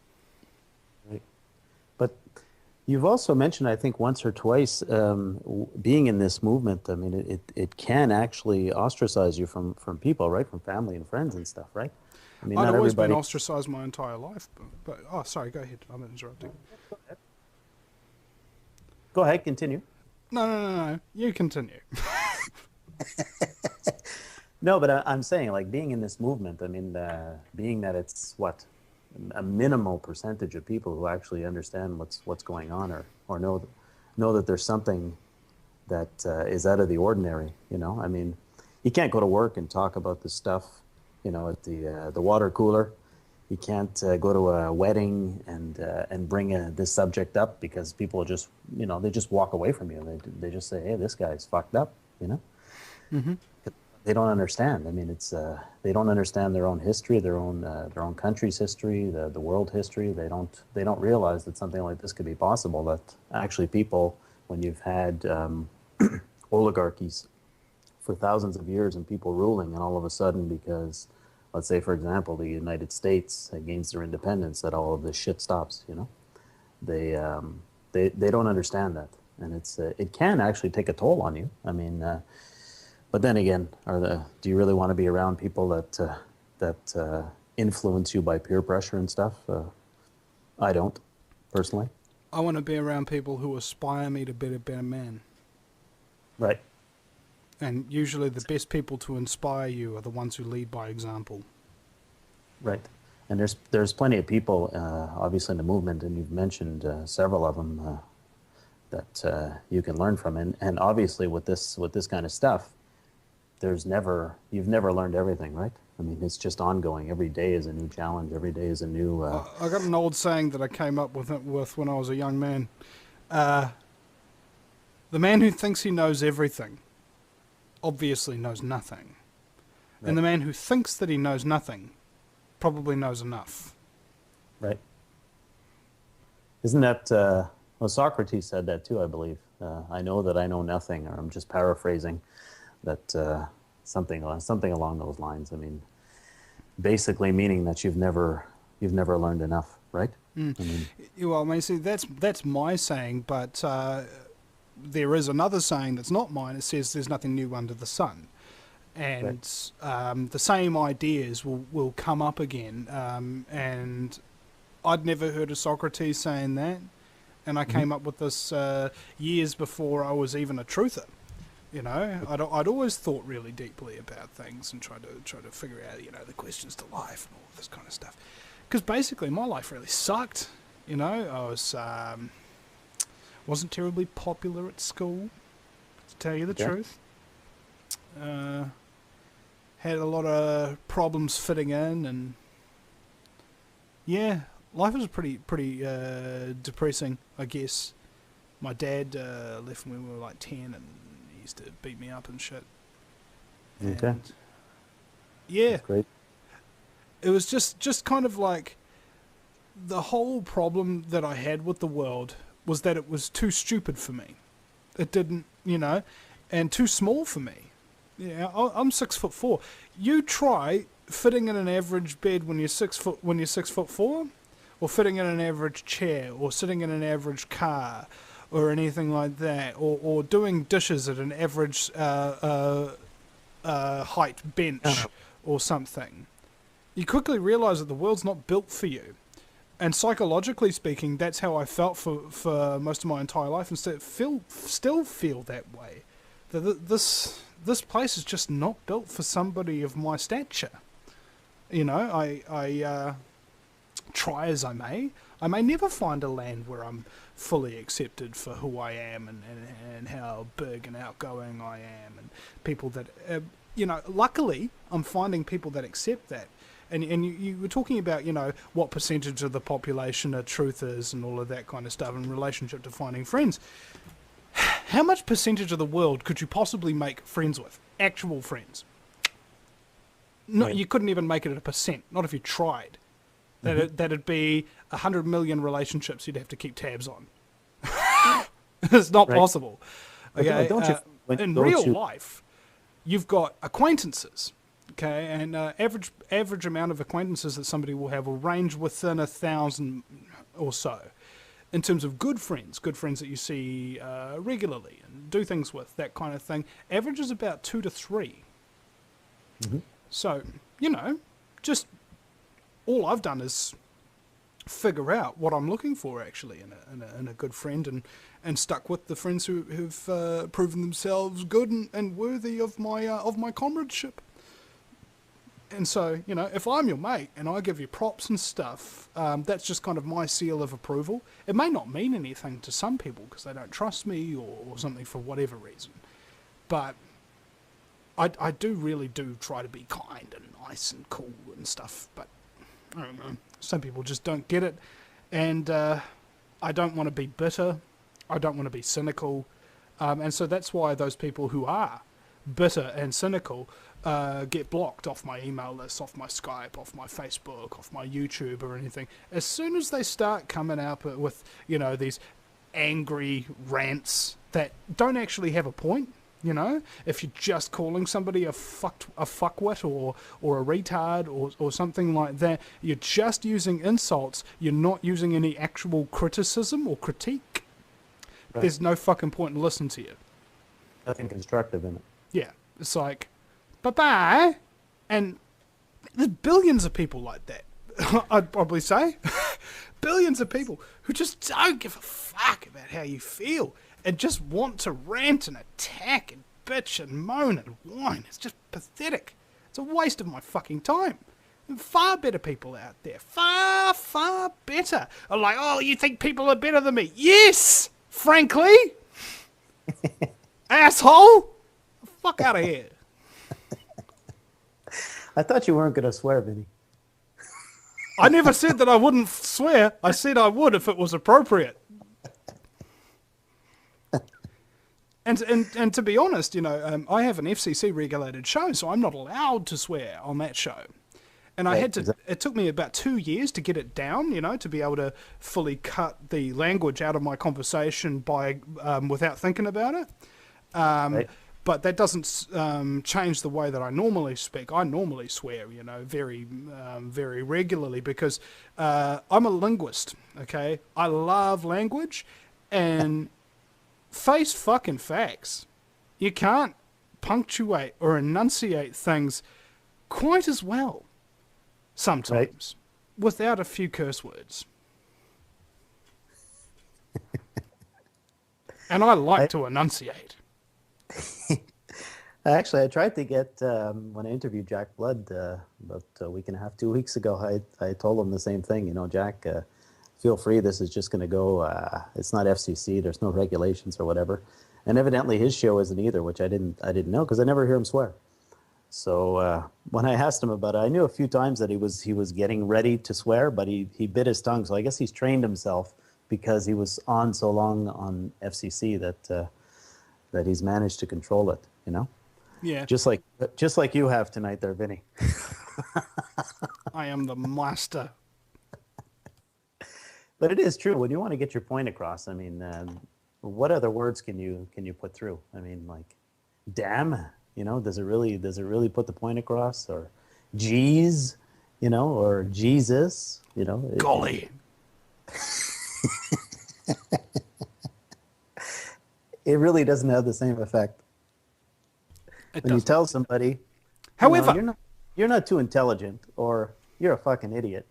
Right. But you've also mentioned, I think, once or twice, being in this movement. I mean, it can actually ostracize you from people, right? From family and friends and stuff, right? I mean, I've always been ostracized my entire life. But sorry, go ahead. I'm interrupting. Go ahead, continue. No. You continue. No, but I'm saying, like, being in this movement, I mean, being that it's a minimal percentage of people who actually understand what's going on or know that there's something that is out of the ordinary. I mean, you can't go to work and talk about this stuff, at the water cooler. You can't go to a wedding and bring this subject up because people just they just walk away from you. They just say, hey, this guy's fucked up. Mm-hmm. They don't understand. I mean, it's they don't understand their own history, their own country's history, the world history. They don't realize that something like this could be possible. That actually people, when you've had oligarchies for thousands of years and people ruling, and all of a sudden, because let's say, for example, the United States gains their independence, that all of this shit stops. They don't understand that, and it can actually take a toll on you. I mean. But then again, do you really want to be around people that influence you by peer pressure and stuff? I don't. personally. I want to be around people who aspire me to be a better man. Right. And usually the best people to inspire you are the ones who lead by example. Right. And there's plenty of people, obviously in the movement, and you've mentioned several of them that you can learn from. And obviously with this kind of stuff, you've never learned everything, right? I mean, it's just ongoing. Every day is a new challenge. Every day is a new. I got an old saying that I came up with when I was a young man. The man who thinks he knows everything obviously knows nothing. Right. And the man who thinks that he knows nothing probably knows enough. Right. Isn't that, well, Socrates said that too, I believe. I know that I know nothing, or I'm just paraphrasing that, something along those lines. I mean, basically meaning that you've never learned enough, right? Mm. I mean, Well, I mean, see, that's my saying, but there is another saying that's not mine. It says there's nothing new under the sun. And the same ideas will come up again. And I'd never heard of Socrates saying that. And I came up with this years before I was even a truther. You know, I'd always thought really deeply about things and tried to figure out, you know, the questions to life and all this kind of stuff. Because basically my life really sucked. You know, I was wasn't terribly popular at school, to tell you the truth. Had a lot of problems fitting in, and yeah, life was pretty depressing, I guess. My dad left when we were like 10, and he used to beat me up and shit. okay. And yeah, That's great. it was just kind of like the whole problem that I had with the world was that it was too stupid for me. It didn't, you know, and too small for me. Yeah, I'm 6'4". You try fitting in an average bed when you're 6'4", or fitting in an average chair, or sitting in an average car, or anything like that, or doing dishes at an average height bench or something. You quickly realise that the world's not built for you. And psychologically speaking, that's how I felt for most of my entire life, and still feel that way. This place is just not built for somebody of my stature. You know, I try as I may never find a land where I'm fully accepted for who I am and how big and outgoing I am, and people that, you know, luckily I'm finding people that accept that. And you were talking about, you know, what percentage of the population are truthers and all of that kind of stuff in relationship to finding friends. How much percentage of the world could you possibly make friends with? Actual friends. No, you couldn't even make it at 1%, not if you tried. That'd be 100 million relationships you'd have to keep tabs on. It's not possible. Okay, in real life, you've got acquaintances. Okay, and average amount of acquaintances that somebody will have will range within 1,000 or so. In terms of good friends that you see regularly and do things with, that kind of thing, average is about 2 to 3. So, you know, just all I've done is figure out what I'm looking for actually in a good friend, and stuck with the friends who've proven themselves good and worthy of my comradeship. And so, you know, if I'm your mate and I give you props and stuff, that's just kind of my seal of approval. It may not mean anything to some people because they don't trust me or something for whatever reason. But I really do try to be kind and nice and cool and stuff. But, I don't know, some people just don't get it. And I don't want to be bitter. I don't want to be cynical. And so that's why those people who are bitter and cynical get blocked off my email list, off my Skype, off my Facebook, off my YouTube or anything. As soon as they start coming out with, you know, these angry rants that don't actually have a point, you know, if you're just calling somebody a fuckwit or a retard or something like that, you're just using insults, you're not using any actual criticism or critique. Right. There's no fucking point in listening to you. Nothing constructive in it. Yeah, it's like, bye-bye. And there's billions of people like that, I'd probably say. billions of people who just don't give a fuck about how you feel and just want to rant and attack and bitch and moan and whine. It's just pathetic. It's a waste of my fucking time. And far better people out there. Far, far better. Are like, oh, you think people are better than me? Yes! Frankly! Asshole! Fuck out of here. I thought you weren't going to swear, Vinny. I never said that I wouldn't swear. I said I would if it was appropriate. And to be honest, I have an FCC regulated show, so I'm not allowed to swear on that show. And I had to. It took me about 2 years to get it down, to be able to fully cut the language out of my conversation by without thinking about it. Right. But that doesn't change the way that I normally speak. I normally swear, very, very regularly because I'm a linguist. Okay, I love language, and face fucking facts. You can't punctuate or enunciate things quite as well sometimes without a few curse words. And I like to enunciate. Actually, I tried to get, when I interviewed Jack Blood about a week and a half, 2 weeks ago, I told him the same thing. Jack, feel free. This is just going to go. It's not FCC. There's no regulations or whatever. And evidently his show isn't either, which I didn't know because I never hear him swear. So when I asked him about it, I knew a few times that he was getting ready to swear, but he bit his tongue. So I guess he's trained himself because he was on so long on FCC that he's managed to control it. Yeah. Just like you have tonight there, Vinny. I am the master. But it is true when you want to get your point across. I mean, what other words can you put through? I mean, like, damn. Does it really put the point across? Or, geez, or Jesus. Golly. It really doesn't have the same effect. When you tell somebody, however, you're not too intelligent, or you're a fucking idiot.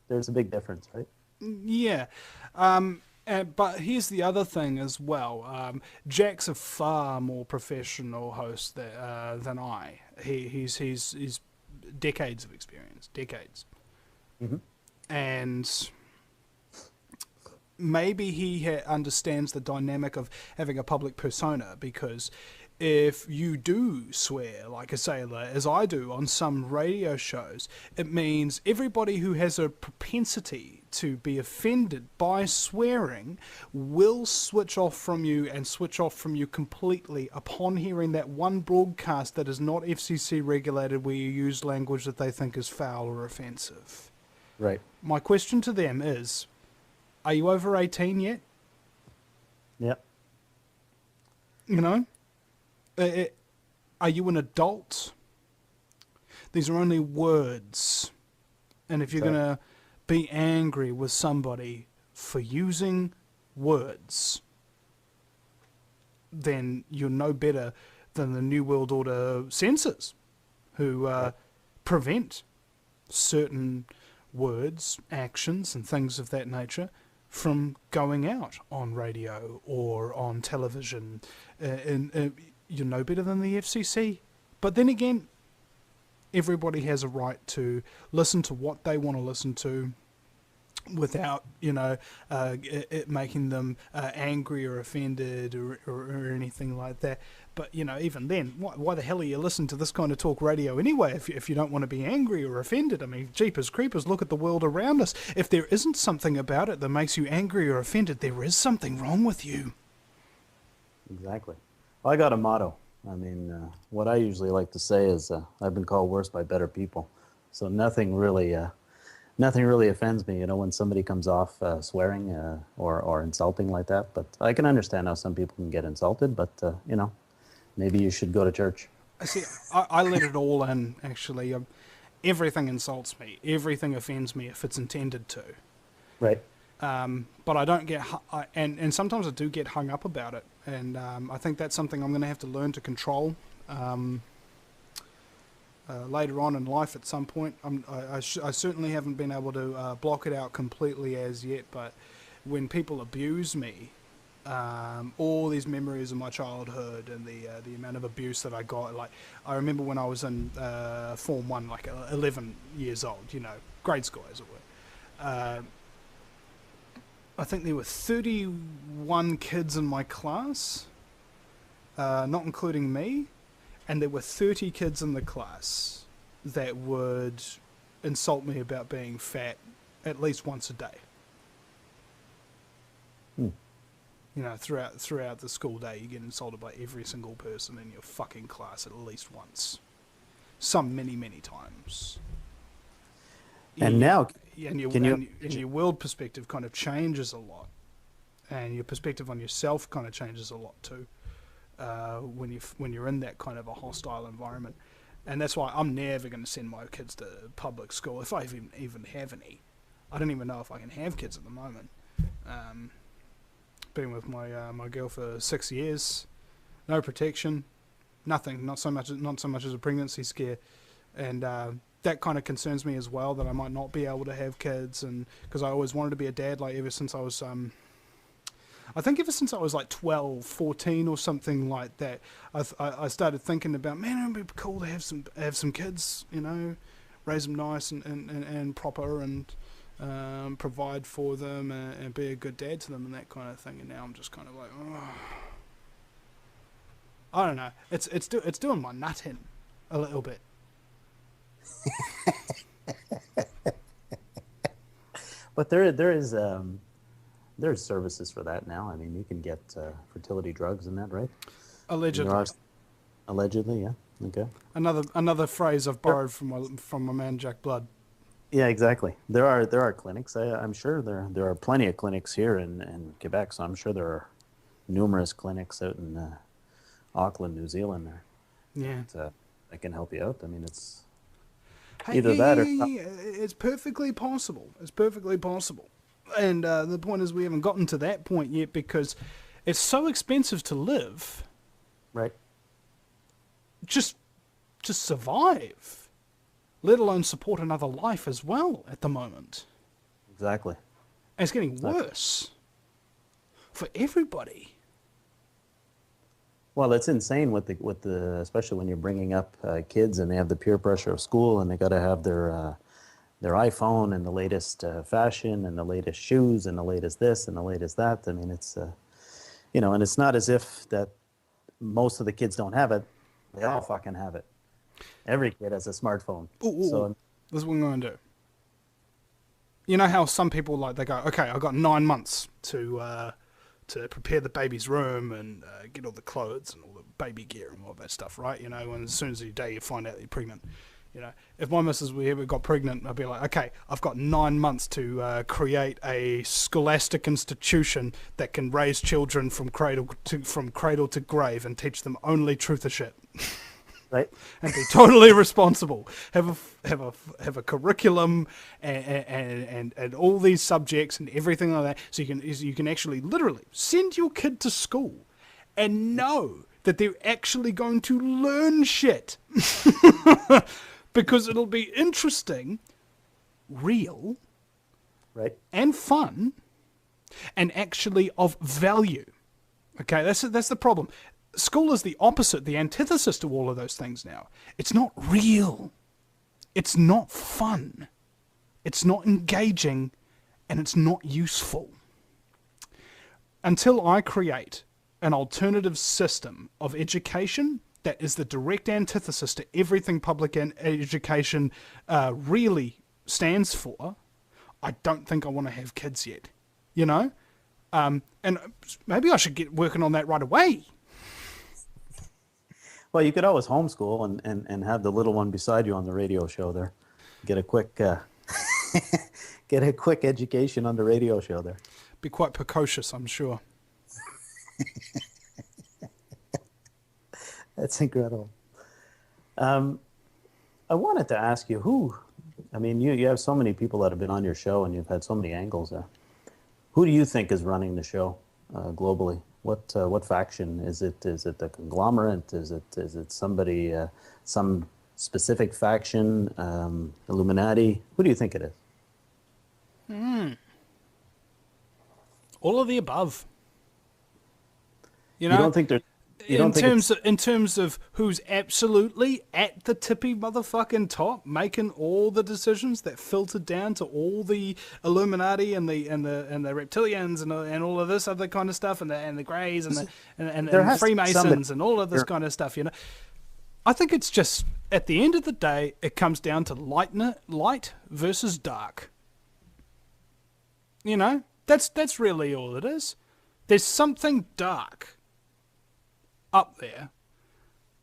There's a big difference, right? Yeah. But here's the other thing as well. Jack's a far more professional host than I. He's decades of experience, decades. Mm-hmm. And maybe he understands the dynamic of having a public persona, because if you do swear like a sailor, as I do on some radio shows, it means everybody who has a propensity to be offended by swearing will switch off from you, and switch off from you completely upon hearing that one broadcast that is not FCC regulated where you use language that they think is foul or offensive. Right. My question to them is, are you over 18 yet? Yep. Are you an adult? These are only words. And if you're going to be angry with somebody for using words, then you're no better than the New World Order censors who prevent certain words, actions, and things of that nature from going out on radio or on television. You're no better than the FCC. But then again, everybody has a right to listen to what they want to listen to without, it making them angry or offended or anything like that. But, even then, why the hell are you listening to this kind of talk radio anyway if you don't want to be angry or offended? I mean, jeepers creepers, look at the world around us. If there isn't something about it that makes you angry or offended, there is something wrong with you. Exactly. Well, I got a motto. I mean, what I usually like to say is, I've been called worse by better people. So nothing really offends me, when somebody comes off swearing or insulting like that. But I can understand how some people can get insulted. But maybe you should go to church. See, I let it all in. Actually, everything insults me. Everything offends me if it's intended to. Right. But I don't get, and sometimes I do get hung up about it, and I think that's something I'm going to have to learn to control. later on in life at some point. I certainly haven't been able to block it out completely as yet, but when people abuse me, all these memories of my childhood and the amount of abuse that I got, like I remember when I was in Form 1, like 11 years old, grade school as it were. I think there were 31 kids in my class, not including me, and there were 30 kids in the class that would insult me about being fat at least once a day. Throughout the school day, you get insulted by every single person in your fucking class at least once. Some many, many times. And now, your world perspective kind of changes a lot, and your perspective on yourself kind of changes a lot too. When you're in that kind of a hostile environment, and that's why I'm never going to send my kids to public school if I even have any. I don't even know if I can have kids at the moment. Been with my girl for 6 years, no protection, nothing, not so much as a pregnancy scare, and that kind of concerns me as well, that I might not be able to have kids, and because I always wanted to be a dad, like ever since I was I think ever since I was like 12, 14 or something like that, I started thinking about, man, it would be cool to have some kids, raise them nice and proper, and provide for them and be a good dad to them and that kind of thing. And now I'm just kind of like, oh, I don't know. It's doing my nut in a little bit. But there's services for that now. I mean, you can get fertility drugs and that, right? Allegedly. Allegedly, yeah. Okay. Another phrase I've borrowed from my man Jack Blood. Yeah, exactly. There are clinics. I'm sure there are plenty of clinics here in Quebec. So I'm sure there are numerous clinics out in Auckland, New Zealand. There. Yeah. That can help you out. I mean, it's Hey, either that or it's perfectly possible. It's perfectly possible. And the point is, we haven't gotten to that point yet because it's so expensive to live. Right. Just to survive, let alone support another life as well at the moment. Exactly. And it's getting worse for everybody. Well, it's insane with the especially when you're bringing up kids and they have the peer pressure of school and they got to have their iPhone and the latest fashion and the latest shoes and the latest this and the latest that. I mean, it's and it's not as if that most of the kids don't have it. They all fucking have it. Every kid has a smartphone. So this is what I'm going to do. You know how some people they go, okay, I've got 9 months to prepare the baby's room and get all the clothes and all the baby gear and all that stuff, right? And as soon as the day you find out you're pregnant, if my missus ever got pregnant, I'd be like, okay, I've got 9 months to create a scholastic institution that can raise children from cradle to grave and teach them only truth or shit. Right. And be totally responsible. Have a curriculum and all these subjects and everything like that. So you can actually literally send your kid to school and know that they're actually going to learn shit. Because it'll be interesting, real, right, and fun, and actually of value. Okay, that's the problem. School is the opposite, the antithesis to all of those things now. It's not real. It's not fun. It's not engaging, and it's not useful. Until I create an alternative system of education that is the direct antithesis to everything public education really stands for, I don't think I want to have kids yet. And maybe I should get working on that right away. Well, you could always homeschool and have the little one beside you on the radio show there. Get a quick education on the radio show there. Be quite precocious, I'm sure. That's incredible. I wanted to ask you you have so many people that have been on your show and you've had so many angles there. Who do you think is running the show globally? What faction is it? Is it the conglomerate? Is it somebody, some specific faction, Illuminati? Who do you think it is? All of the above. You You don't think there's... You don't think it's- in terms of who's absolutely at the tippy motherfucking top, making all the decisions that filter down to all the Illuminati and the reptilians and all of this other kind of stuff, and the Greys and There the has to be Freemasons somebody- and all of this kind of stuff. You know, I think it's just at the end of the day, it comes down to light versus dark. You know, that's really all it is. There's something dark up there,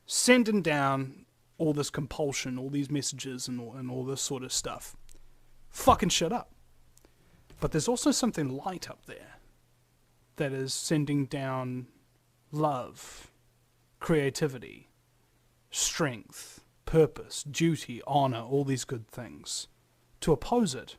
sending down all this compulsion, all these messages, and all this sort of stuff. Fucking shit up. But there's also something light up there that is sending down love, creativity, strength, purpose, duty, honor, all these good things to oppose it.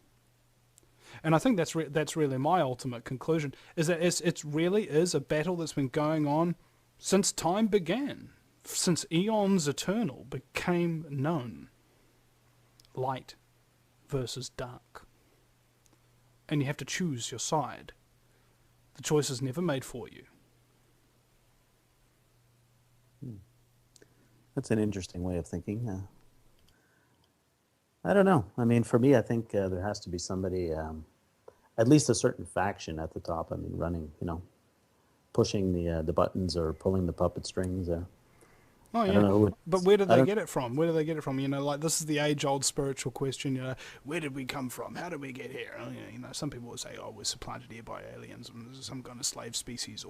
And I think that's really my ultimate conclusion, is that it really is a battle that's been going on since time began, since eons eternal became known. Light versus dark. And you have to choose your side. The choice is never made for you. That's an interesting way of thinking. I don't know. I mean, for me, I think there has to be somebody, at least a certain faction at the top. I mean, running, pushing the buttons or pulling the puppet strings. Oh I yeah, don't know. but where do they get it from? Where do they get it from? Like, this is the age-old spiritual question. Where did we come from? How did we get here? Some people will say, "Oh, we're supplanted here by aliens, and some kind of slave species,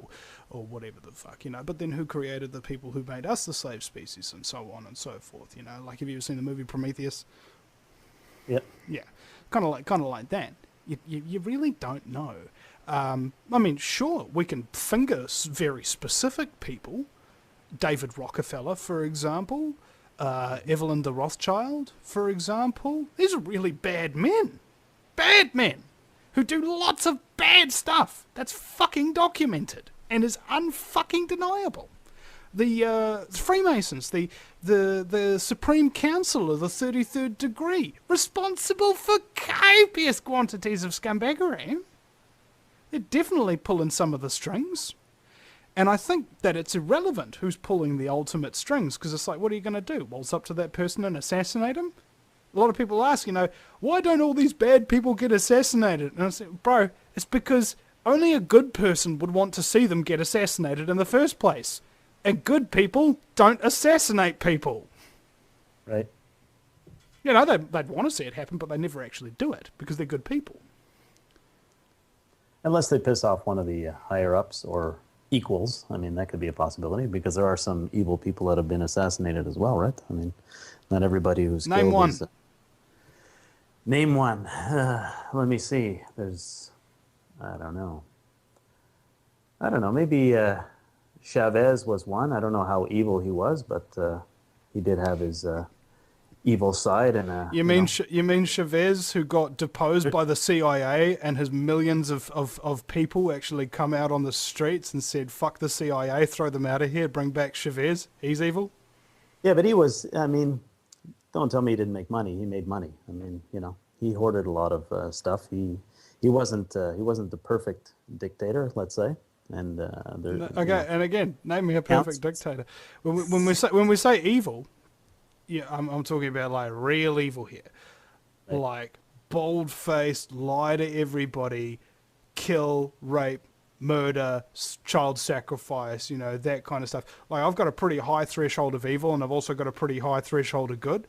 or whatever the fuck." But then who created the people who made us the slave species, and so on and so forth? Like, have you ever seen the movie Prometheus? Yep. Yeah, kind of like that. You really don't know. I mean, sure, we can finger very specific people. David Rockefeller, for example. Evelyn de Rothschild, for example. These are really bad men. Bad men. Who do lots of bad stuff. That's fucking documented. And is unfucking deniable. The Freemasons, the Supreme Council of the 33rd degree, responsible for copious quantities of scumbaggery. They're definitely pulling some of the strings. And I think that it's irrelevant who's pulling the ultimate strings, because it's like, what are you going to do? Waltz up to that person and assassinate him? A lot of people ask, why don't all these bad people get assassinated? And I say, bro, it's because only a good person would want to see them get assassinated in the first place. And good people don't assassinate people. Right. They'd want to see it happen, but they never actually do it because they're good people. Unless they piss off one of the higher-ups or equals. I mean, that could be a possibility, because there are some evil people that have been assassinated as well, right? I mean, not everybody who's Name killed one. is... Name one. Let me see. There's... I don't know. Maybe... Chavez was one. I don't know how evil he was, but he did have his evil side. And you mean Chavez, who got deposed by the CIA, and his millions of people actually come out on the streets and said, "Fuck the CIA, throw them out of here, bring back Chavez. He's evil." Yeah, but he was. I mean, don't tell me he didn't make money. He made money. I mean, he hoarded a lot of stuff. He wasn't the perfect dictator, let's say. And and again, name me a perfect dictator. When we say evil, yeah, I'm talking about like real evil here, right. Like bold-faced, lie to everybody, kill, rape, murder, child sacrifice, that kind of stuff. Like, I've got a pretty high threshold of evil, and I've also got a pretty high threshold of good.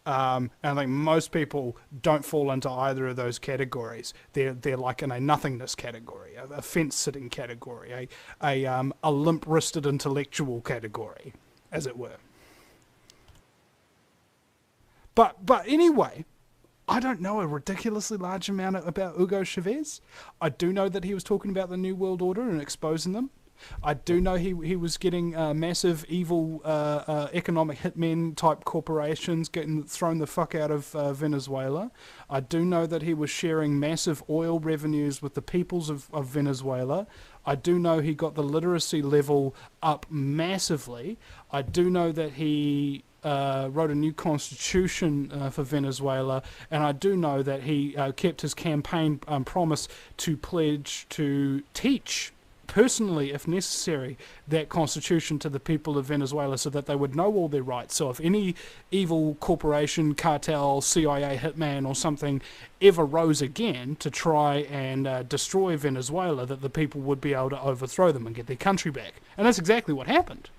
And I think most people don't fall into either of those categories. They're like in a nothingness category, a fence-sitting category, a limp-wristed intellectual category, as it were. But anyway, I don't know a ridiculously large amount about Hugo Chavez. I do know that he was talking about the New World Order and exposing them. I do know he was getting massive evil economic hitmen type corporations getting thrown the fuck out of Venezuela. I do know that he was sharing massive oil revenues with the peoples of Venezuela. I do know he got the literacy level up massively. I do know that he wrote a new constitution for Venezuela, and I do know that he kept his campaign promise to pledge to teach personally, if necessary, that constitution to the people of Venezuela so that they would know all their rights. So if any evil corporation, cartel, CIA hitman or something ever rose again to try and destroy Venezuela, that the people would be able to overthrow them and get their country back. And that's exactly what happened.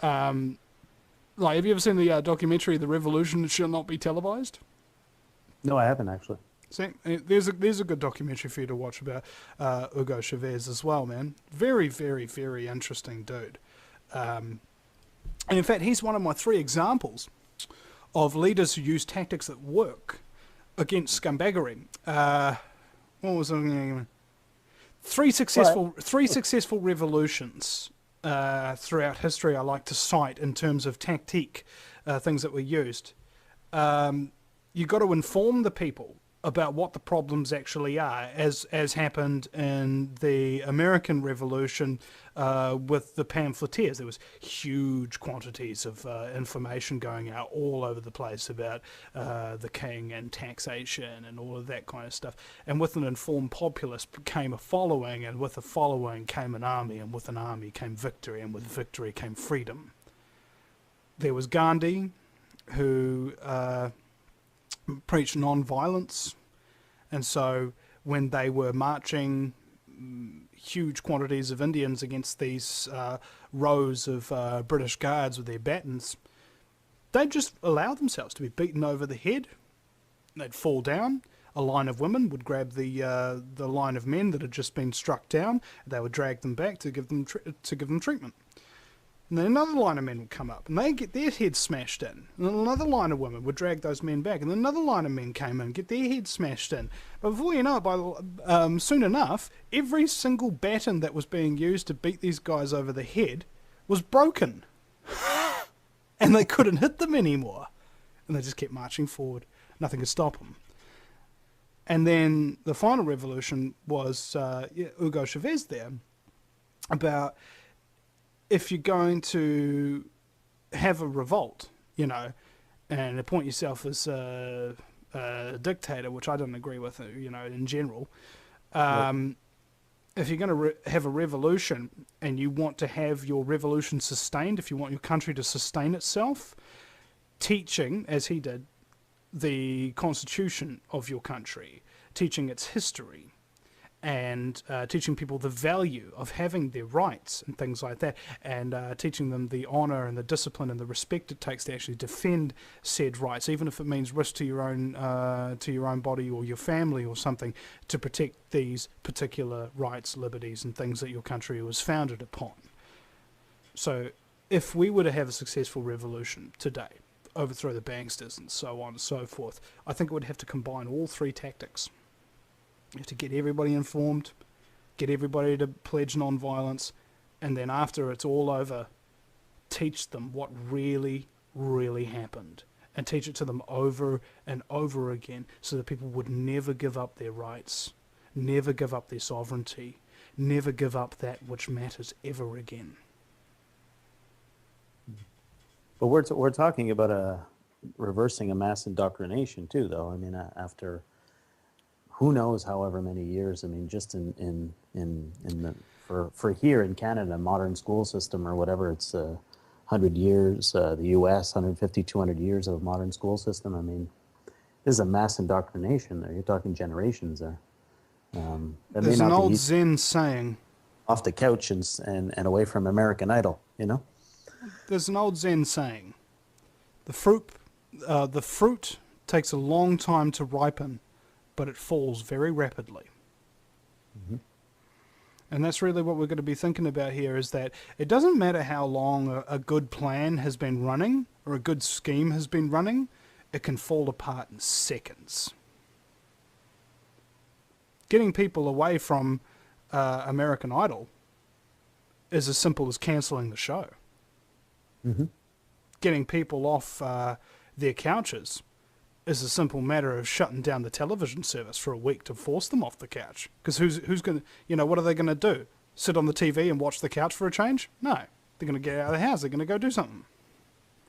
Like, have you ever seen the documentary "The Revolution Shall Not Be Televised"? No, I haven't actually. See, there's a good documentary for you to watch about Hugo Chavez as well, man. Very, very, very interesting dude. And in fact, he's one of my 3 examples of leaders who use tactics that work against scumbaggery. What was it? Three successful revolutions throughout history I like to cite in terms of tactique, things that were used. You've got to inform the people about what the problems actually are, as happened in the American Revolution with the pamphleteers. There was huge quantities of information going out all over the place about the king and taxation and all of that kind of stuff. And with an informed populace came a following, and with a following came an army, and with an army came victory, and with victory came freedom. There was Gandhi, who preached non-violence, and so when they were marching huge quantities of Indians against these rows of British guards with their batons, they'd just allow themselves to be beaten over the head. They'd fall down. A line of women would grab the line of men that had just been struck down. They would drag them back to give them treatment. And then another line of men would come up, and they'd get their heads smashed in. And then another line of women would drag those men back, and then another line of men came in and get their heads smashed in. But before you know it, soon enough, every single baton that was being used to beat these guys over the head was broken. And they couldn't hit them anymore. And they just kept marching forward. Nothing could stop them. And then the final revolution was Hugo Chavez there, about... if you're going to have a revolt, and appoint yourself as a dictator, which I don't agree with, in general, if you're going to have a revolution and you want to have your revolution sustained, if you want your country to sustain itself, teaching, as he did, the constitution of your country, teaching its history, and teaching people the value of having their rights and things like that, and teaching them the honour and the discipline and the respect it takes to actually defend said rights, even if it means risk to your own body or your family or something, to protect these particular rights, liberties, and things that your country was founded upon. So if we were to have a successful revolution today, overthrow the banksters and so on and so forth, I think it would have to combine all 3 tactics. You have to get everybody informed, get everybody to pledge non-violence, and then after it's all over, teach them what really, really happened. And teach it to them over and over again so that people would never give up their rights, never give up their sovereignty, never give up that which matters ever again. But we're talking about reversing a mass indoctrination too, though. I mean, after... who knows, however many years. I mean, just in the for here in Canada, modern school system or whatever, it's 100 years. The U.S. 150, 200 years of modern school system. I mean, this is a mass indoctrination. There, you're talking generations there. There's an old Zen saying. Off the couch and away from American Idol, There's an old Zen saying. The fruit takes a long time to ripen, but it falls very rapidly. Mm-hmm. And that's really what we're going to be thinking about here, is that it doesn't matter how long a good plan has been running or a good scheme has been running, it can fall apart in seconds. Getting people away from American Idol is as simple as cancelling the show. Mm-hmm. Getting people off their couches is a simple matter of shutting down the television service for a week to force them off the couch. Because who's going to, what are they going to do? Sit on the TV and watch the couch for a change? No. They're going to get out of the house. They're going to go do something.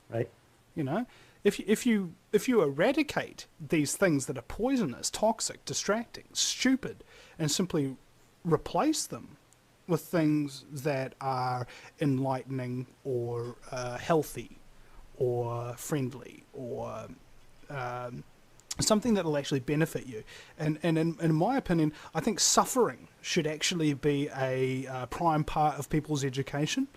Right. You know, if you eradicate these things that are poisonous, toxic, distracting, stupid, and simply replace them with things that are enlightening or healthy or friendly or something that will actually benefit you. And in my opinion, I think suffering should actually be a prime part of people's education.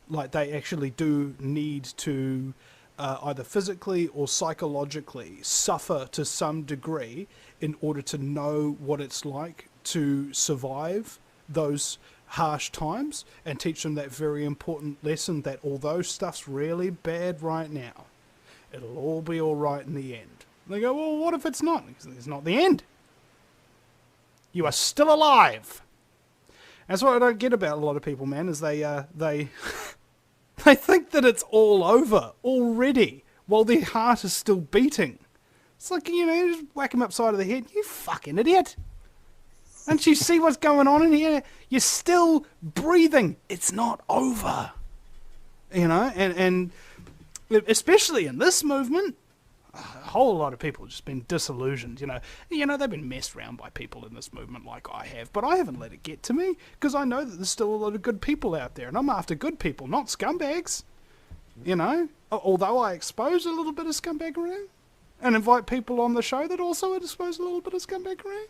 Like, they actually do need to either physically or psychologically suffer to some degree in order to know what it's like to survive those harsh times, and teach them that very important lesson that although stuff's really bad right now, it'll all be all right in the end. And they go, well, what if it's not? It's not the end. You are still alive. That's what I don't get about a lot of people, man, is they they think that it's all over already while their heart is still beating. It's like, you know, just whack them upside of the head. You fucking idiot. Don't you see what's going on in here? You're still breathing. It's not over. You know, and especially in this movement, a whole lot of people have just been disillusioned. You know, they've been messed around by people in this movement like I have, but I haven't let it get to me, because I know that there's still a lot of good people out there, and I'm after good people, not scumbags. You know, although I expose a little bit of scumbaggery and invite people on the show that also expose a little bit of scumbaggery,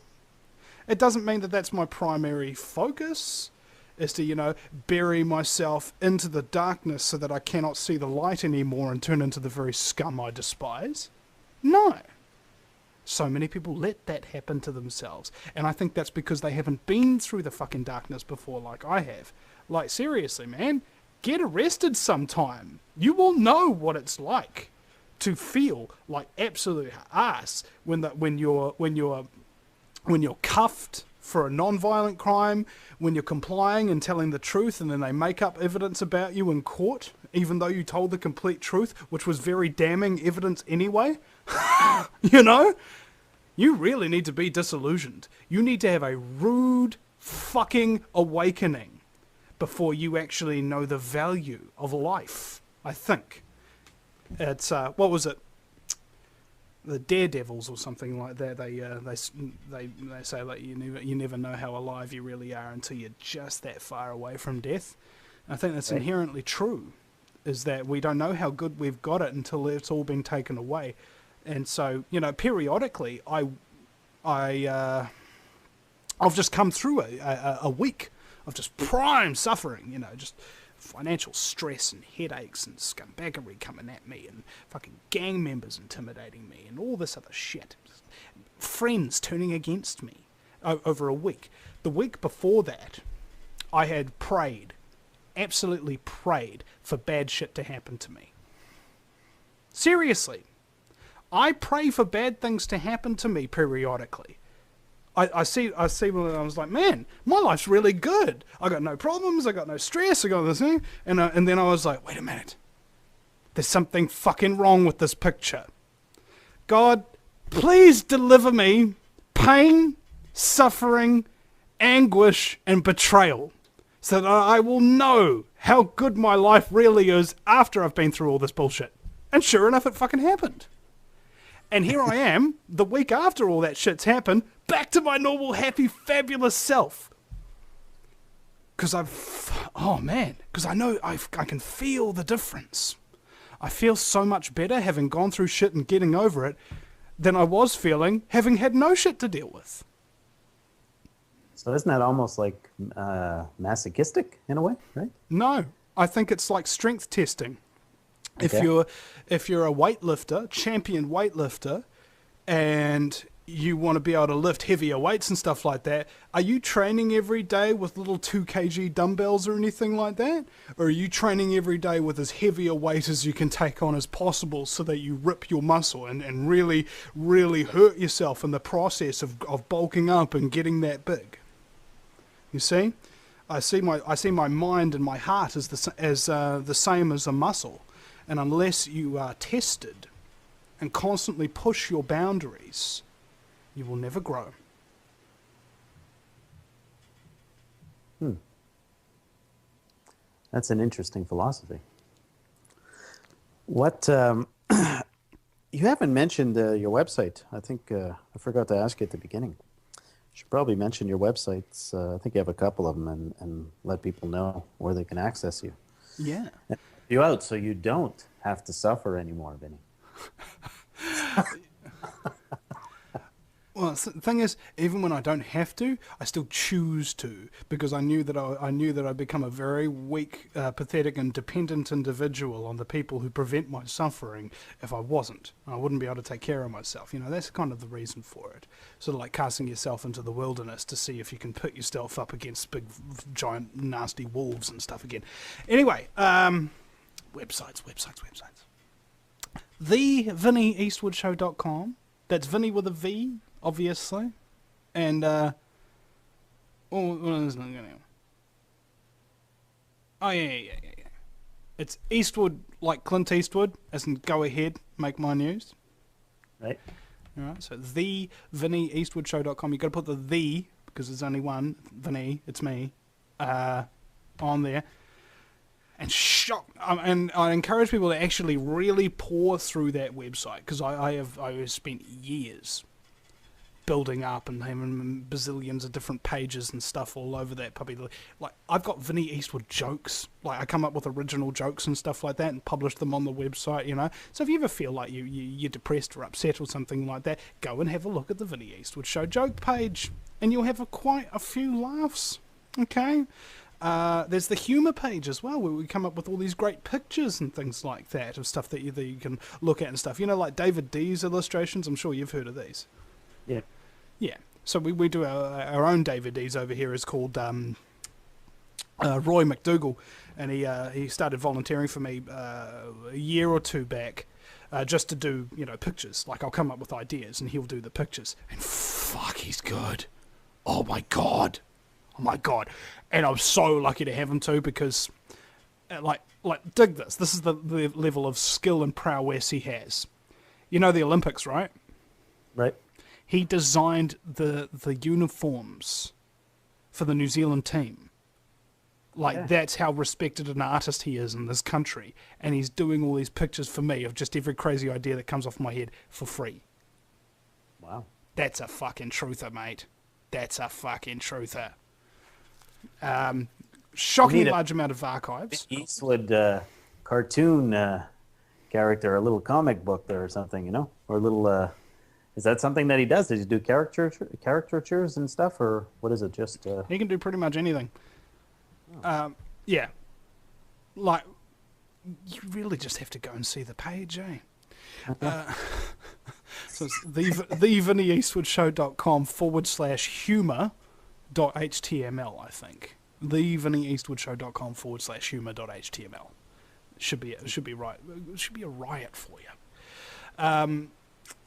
it doesn't mean that that's my primary focus, is to, you know, bury myself into the darkness so that I cannot see the light anymore and turn into the very scum I despise. No. So many people let that happen to themselves. And I think that's because they haven't been through the fucking darkness before like I have. Like, seriously, man, get arrested sometime. You will know what it's like to feel like absolute ass when you're cuffed for a non-violent crime, when you're complying and telling the truth, and then they make up evidence about you in court, even though you told the complete truth, which was very damning evidence anyway. You know? You really need to be disillusioned. You need to have a rude fucking awakening before you actually know the value of life, I think. It's, what was it? The daredevils or something like that. They say, like, you never know how alive you really are until you're just that far away from death. And I think that's inherently true, is that we don't know how good we've got it until it's all been taken away. And so, you know, periodically I've just come through a week of just prime suffering, you know, just financial stress and headaches and scumbaggery coming at me and fucking gang members intimidating me and all this other shit. Friends turning against me over a week. The week before that, I had prayed, absolutely prayed for bad shit to happen to me. Seriously. I pray for bad things to happen to me periodically. I see when I was like, man, my life's really good. I got no problems, I got no stress, I got this thing. And then I was like, wait a minute. There's something fucking wrong with this picture. God, please deliver me pain, suffering, anguish, and betrayal, so that I will know how good my life really is after I've been through all this bullshit. And sure enough, it fucking happened. And here I am, the week after all that shit's happened, back to my normal, happy, fabulous self. Because I know I can feel the difference. I feel so much better having gone through shit and getting over it than I was feeling having had no shit to deal with. So isn't that almost like masochistic in a way, right? No, I think it's like strength testing. Okay. If you're a weightlifter, champion weightlifter, and you want to be able to lift heavier weights and stuff like that, are you training every day with little 2 kg dumbbells or anything like that? Or are you training every day with as heavy a weight as you can take on as possible so that you rip your muscle and really, really hurt yourself in the process of bulking up and getting that big? You see? I see my mind and my heart as the same as a muscle. And unless you are tested and constantly push your boundaries, you will never grow. That's an interesting philosophy. What, You haven't mentioned your website. I think I forgot to ask you at the beginning. You should probably mention your websites. I think you have a couple of them, and let people know where they can access you. Yeah. And help you out so you don't have to suffer anymore, Vinny. Well, the thing is, even when I don't have to, I still choose to, because I knew that I'd become a very weak, pathetic, and dependent individual on the people who prevent my suffering if I wasn't. I wouldn't be able to take care of myself. You know, that's kind of the reason for it. Sort of like casting yourself into the wilderness to see if you can put yourself up against big, giant, nasty wolves and stuff again. Anyway, websites. TheVinnyEastwoodShow.com. That's Vinny with a V. Obviously, and oh yeah. It's Eastwood, like Clint Eastwood, as in go ahead, make my news. Right. All right. So the VinnyEastwoodShow.com. You got to put the because there's only one Vinny. It's me. On there. And and I encourage people to actually really pour through that website, because I have spent years building up and having bazillions of different pages and stuff all over that puppy. Like, I've got Vinny Eastwood jokes. Like, I come up with original jokes and stuff like that and publish them on the website, you know. So if you ever feel like you're depressed or upset or something like that, go and have a look at the Vinny Eastwood Show joke page, and you'll have quite a few laughs, okay? There's the humour page as well, where we come up with all these great pictures and things like that of stuff that you can look at and stuff. You know, like David D's illustrations. I'm sure you've heard of these. Yeah. Yeah. So we do our own David D's over here. Is called Roy McDougall, and he started volunteering for me a year or two back, just to do, you know, pictures. Like, I'll come up with ideas and he'll do the pictures. And fuck, he's good. Oh my god. And I'm so lucky to have him too, because like dig this. This is the level of skill and prowess he has. You know the Olympics, right? Right. He designed the uniforms for the New Zealand team. Like, that's how respected an artist he is in this country. And he's doing all these pictures for me of just every crazy idea that comes off my head for free. Wow. That's a fucking truther, mate. That's a fucking truther. Shocking large amount of archives. Eastwood cartoon character, a little comic book there or something, you know? Or a little... Is that something that he does? Does he do caricatures and stuff, or what is it? Just he can do pretty much anything. Yeah, like, you really just have to go and see the page, eh? So it's thevinnieeastwoodshow.com/humor.html, I think. thevinnieeastwoodshow.com/humor.html. It should be right. It should be a riot for you.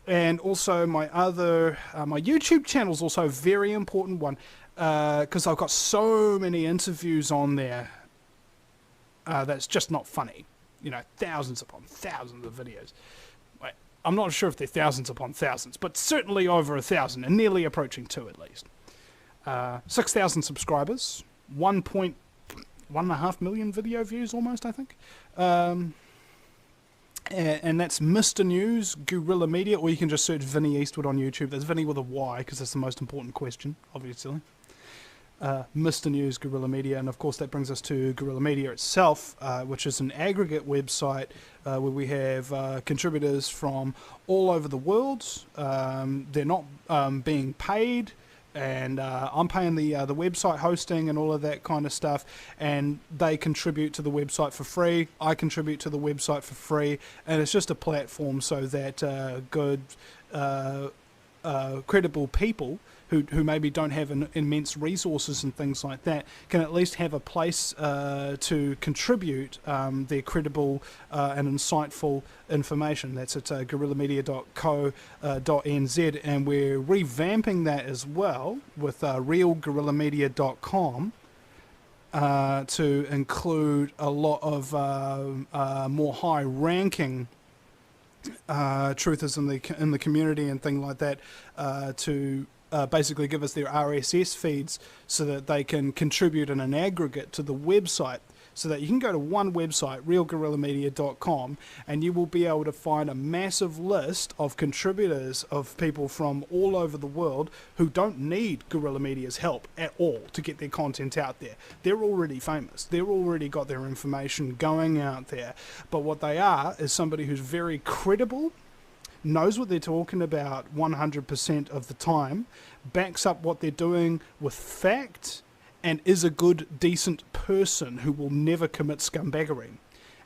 And also my YouTube channel is also a very important one, because I've got so many interviews on there that's just not funny. You know, thousands upon thousands of videos. Wait, I'm not sure if they're thousands upon thousands, but certainly over 1,000, and nearly approaching 2 at least. 6,000 subscribers, 1.5 million video views almost, I think. And that's Mr. News, Guerrilla Media, or you can just search Vinny Eastwood on YouTube. That's Vinny with a Y, because that's the most important question, obviously. Mr. News, Guerrilla Media, and of course that brings us to Guerrilla Media itself, which is an aggregate website where we have contributors from all over the world. They're not being paid, and I'm paying the website hosting and all of that kind of stuff, and they contribute to the website for free. I contribute to the website for free, and it's just a platform so that good, credible people who maybe don't have immense resources and things like that can at least have a place to contribute their credible and insightful information. That's at guerrillamedia.co.nz, and we're revamping that as well with realguerrillamedia.com to include a lot of more high-ranking truthers in the community and things like that to basically give us their RSS feeds so that they can contribute in an aggregate to the website so that you can go to one website, realguerrillamedia.com, and you will be able to find a massive list of contributors, of people from all over the world who don't need Guerrilla Media's help at all to get their content out there. They're already famous. They've already got their information going out there. But what they are is somebody who's very credible, knows what they're talking about 100% of the time, backs up what they're doing with fact, and is a good, decent person who will never commit scumbaggery.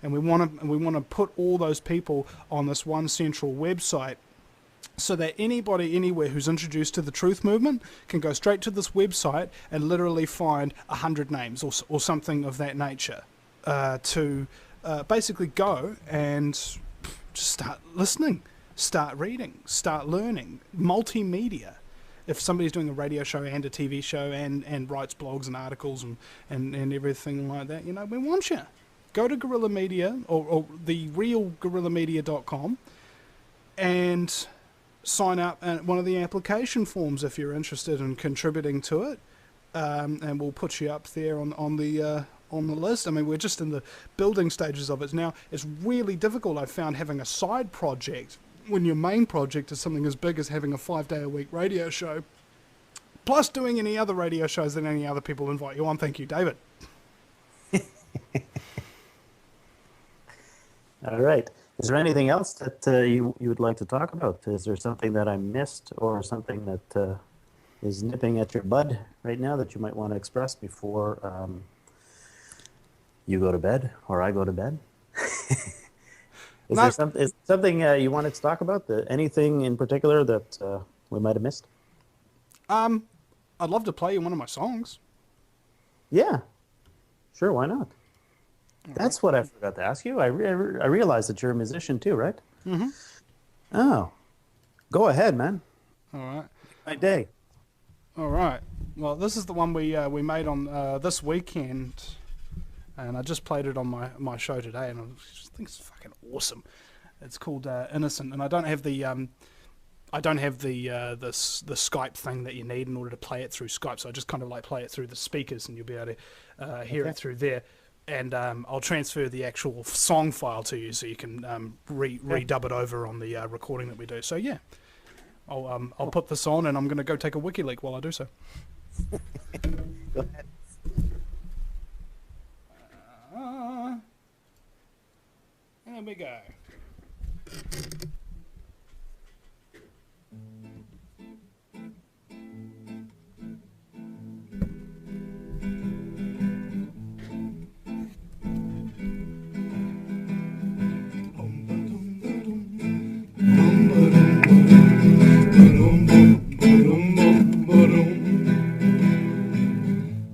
And we want to put all those people on this one central website, so that anybody anywhere who's introduced to the truth movement can go straight to this website and literally find 100 names or something of that nature, to basically go and just start listening, start reading, start learning. Multimedia. If somebody's doing a radio show and a TV show and writes blogs and articles and everything like that, we want you. Go to Guerrilla Media or the realguerrillamedia.com and sign up at one of the application forms if you're interested in contributing to it, and we'll put you up there on the list. I mean, we're just in the building stages of it now. It's really difficult, I've found, having a side project when your main project is something as big as having a 5-day-a-week radio show, plus doing any other radio shows that any other people invite you on. Thank you, David. All right. Is there anything else that you would like to talk about? Is there something that I missed, or something that is nipping at your bud right now that you might want to express before you go to bed or I go to bed? Is there something you wanted to talk about? Anything in particular that we might have missed? I'd love to play you one of my songs. Yeah, sure. Why not? That's what I forgot to ask you. I realized that you're a musician too, right? Mm-hmm. Oh, go ahead, man. All right. My day. All right. Well, this is the one we made on this weekend, and I just played it on my show today, and I just think it's fucking awesome. It's called Innocent, and I don't have the the Skype thing that you need in order to play it through Skype, so I just kind of like play it through the speakers, and you'll be able to hear it through there. And I'll transfer the actual song file to you, so you can redub it over on the recording that we do. So yeah, I'll put this on, and I'm going to go take a wiki leak while I do so. Go ahead. There we go.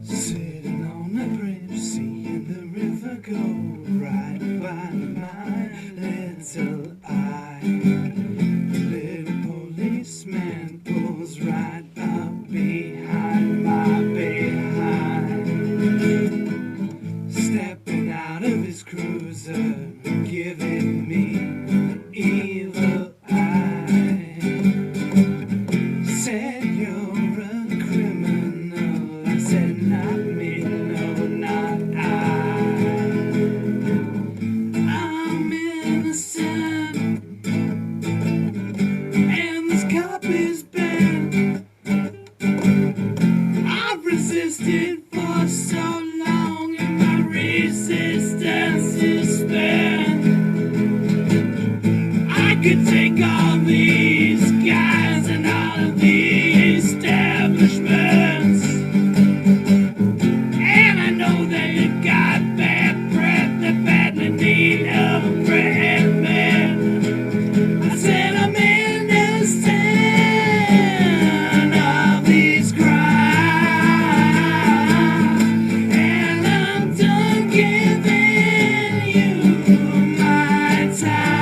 Sitting on a bridge, seeing the river go right by my little eye. Little policeman pulls right up behind my behind. Stepping out of his cruiser, giving me evil eye. Said you're a criminal. I said not me, no, not I. I'm innocent, and this cop is bad. I've resisted for so long, and my resistance is spent. I could take all these guys and all of the establishments, and I know they got bad breath that badly need upraisement. I said I'm innocent of these crimes, and I'm done giving you my time.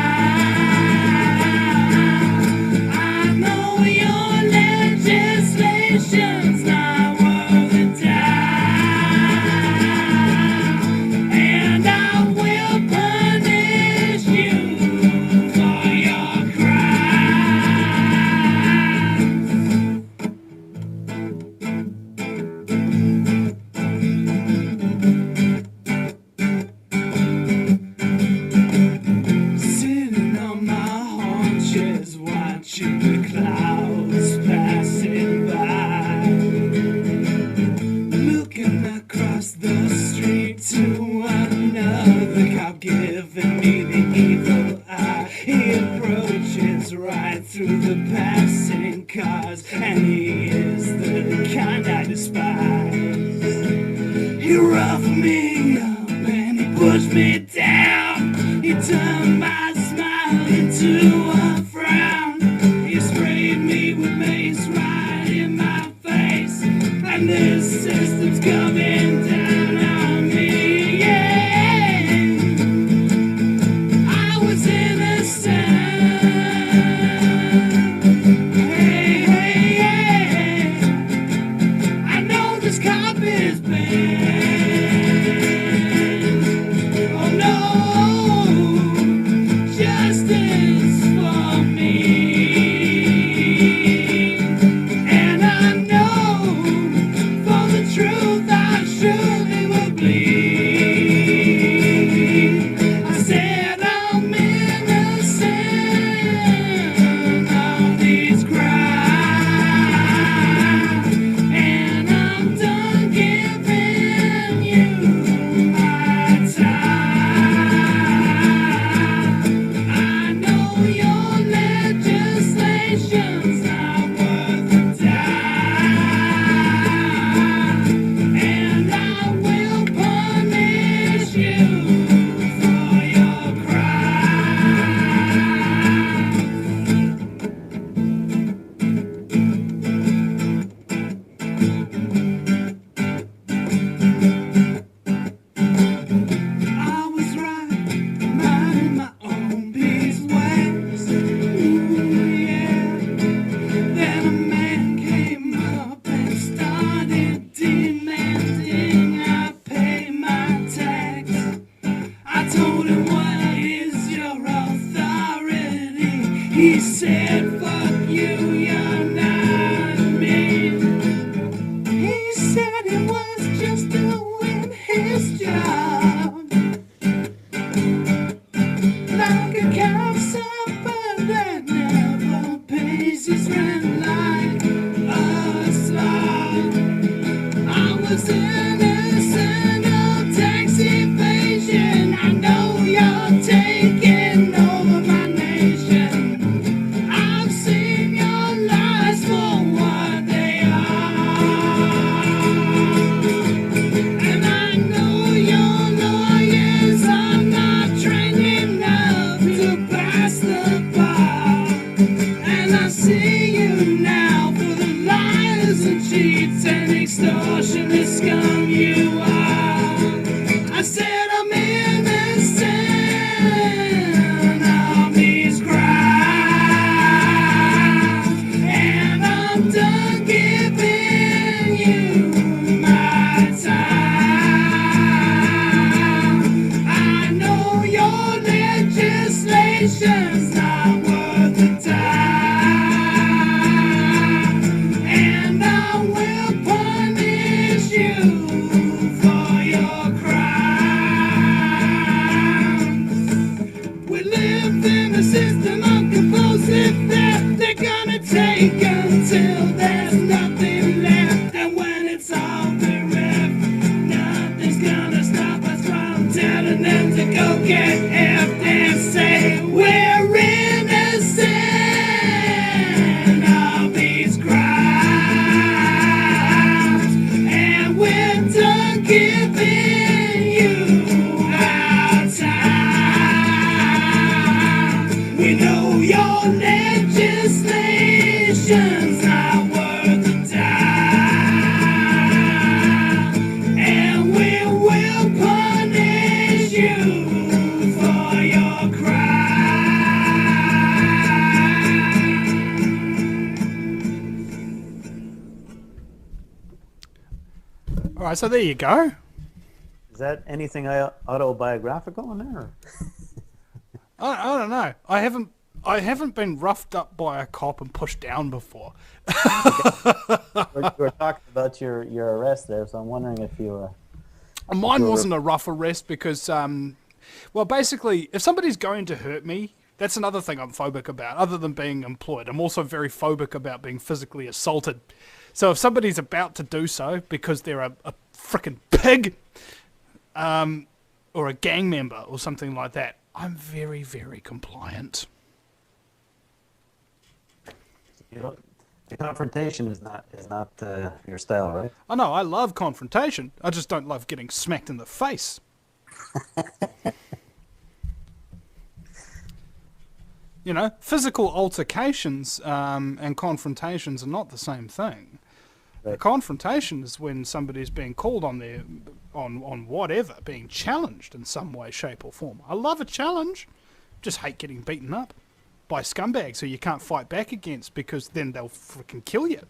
I know you're to a frown. He sprayed me with mace right in my face, and this system's coming down on me. Yeah, I was innocent. Hey, hey, hey, I know this cop is bad. Oh no, justice for me. And I know for the truth I surely will bleed. I said I'm innocent of these crimes, and I'm done giving you my time. I know your legislation's not worth a dime, and I will punish you for your I was right, minding my own beeswax. Ooh, yeah. Then a man came up and started demanding I pay my tax. I told him, what is your authority? He said, fuck you, you're not me. He said he was just doing his job, like a cop supper that never pays his rent like a slob. I was innocent of tax evasion. I know you're taking over my nation. I've seen your lies for what they are, and I know your lawyers are not trained enough to pass the bar. And I see you now for the liars and cheats and extortionist scum you are. I said I'm innocent of these crimes, and I'm done giving you my time. I know your legislation's not worth a dime, and I will punish you for your crimes. We live in a system of compulsive theft. They're gonna take until there's nothing left, and when it's all bereft, nothing's gonna stop us from telling them to go get effed and say we're innocent of these crimes, and we're done giving you our time. We know your legislation's not worth a dime, and we will punish you for your crime. All right, so there you go. Is that anything autobiographical in there? Or? I don't know. I haven't been roughed up by a cop and pushed down before. We're talking about your arrest there, so I'm wondering if you were... Mine wasn't a rough arrest because, well, basically, if somebody's going to hurt me, that's another thing I'm phobic about, other than being employed. I'm also very phobic about being physically assaulted. So if somebody's about to do so because they're a frickin' pig, or a gang member or something like that, I'm very, very compliant. You know, the confrontation is not your style, right? I know, I love confrontation. I just don't love getting smacked in the face. You know, physical altercations and confrontations are not the same thing. Right. A confrontation is when somebody's being called on their, on whatever, being challenged in some way, shape or form. I love a challenge, just hate getting beaten up by scumbags who you can't fight back against because then they'll freaking kill you.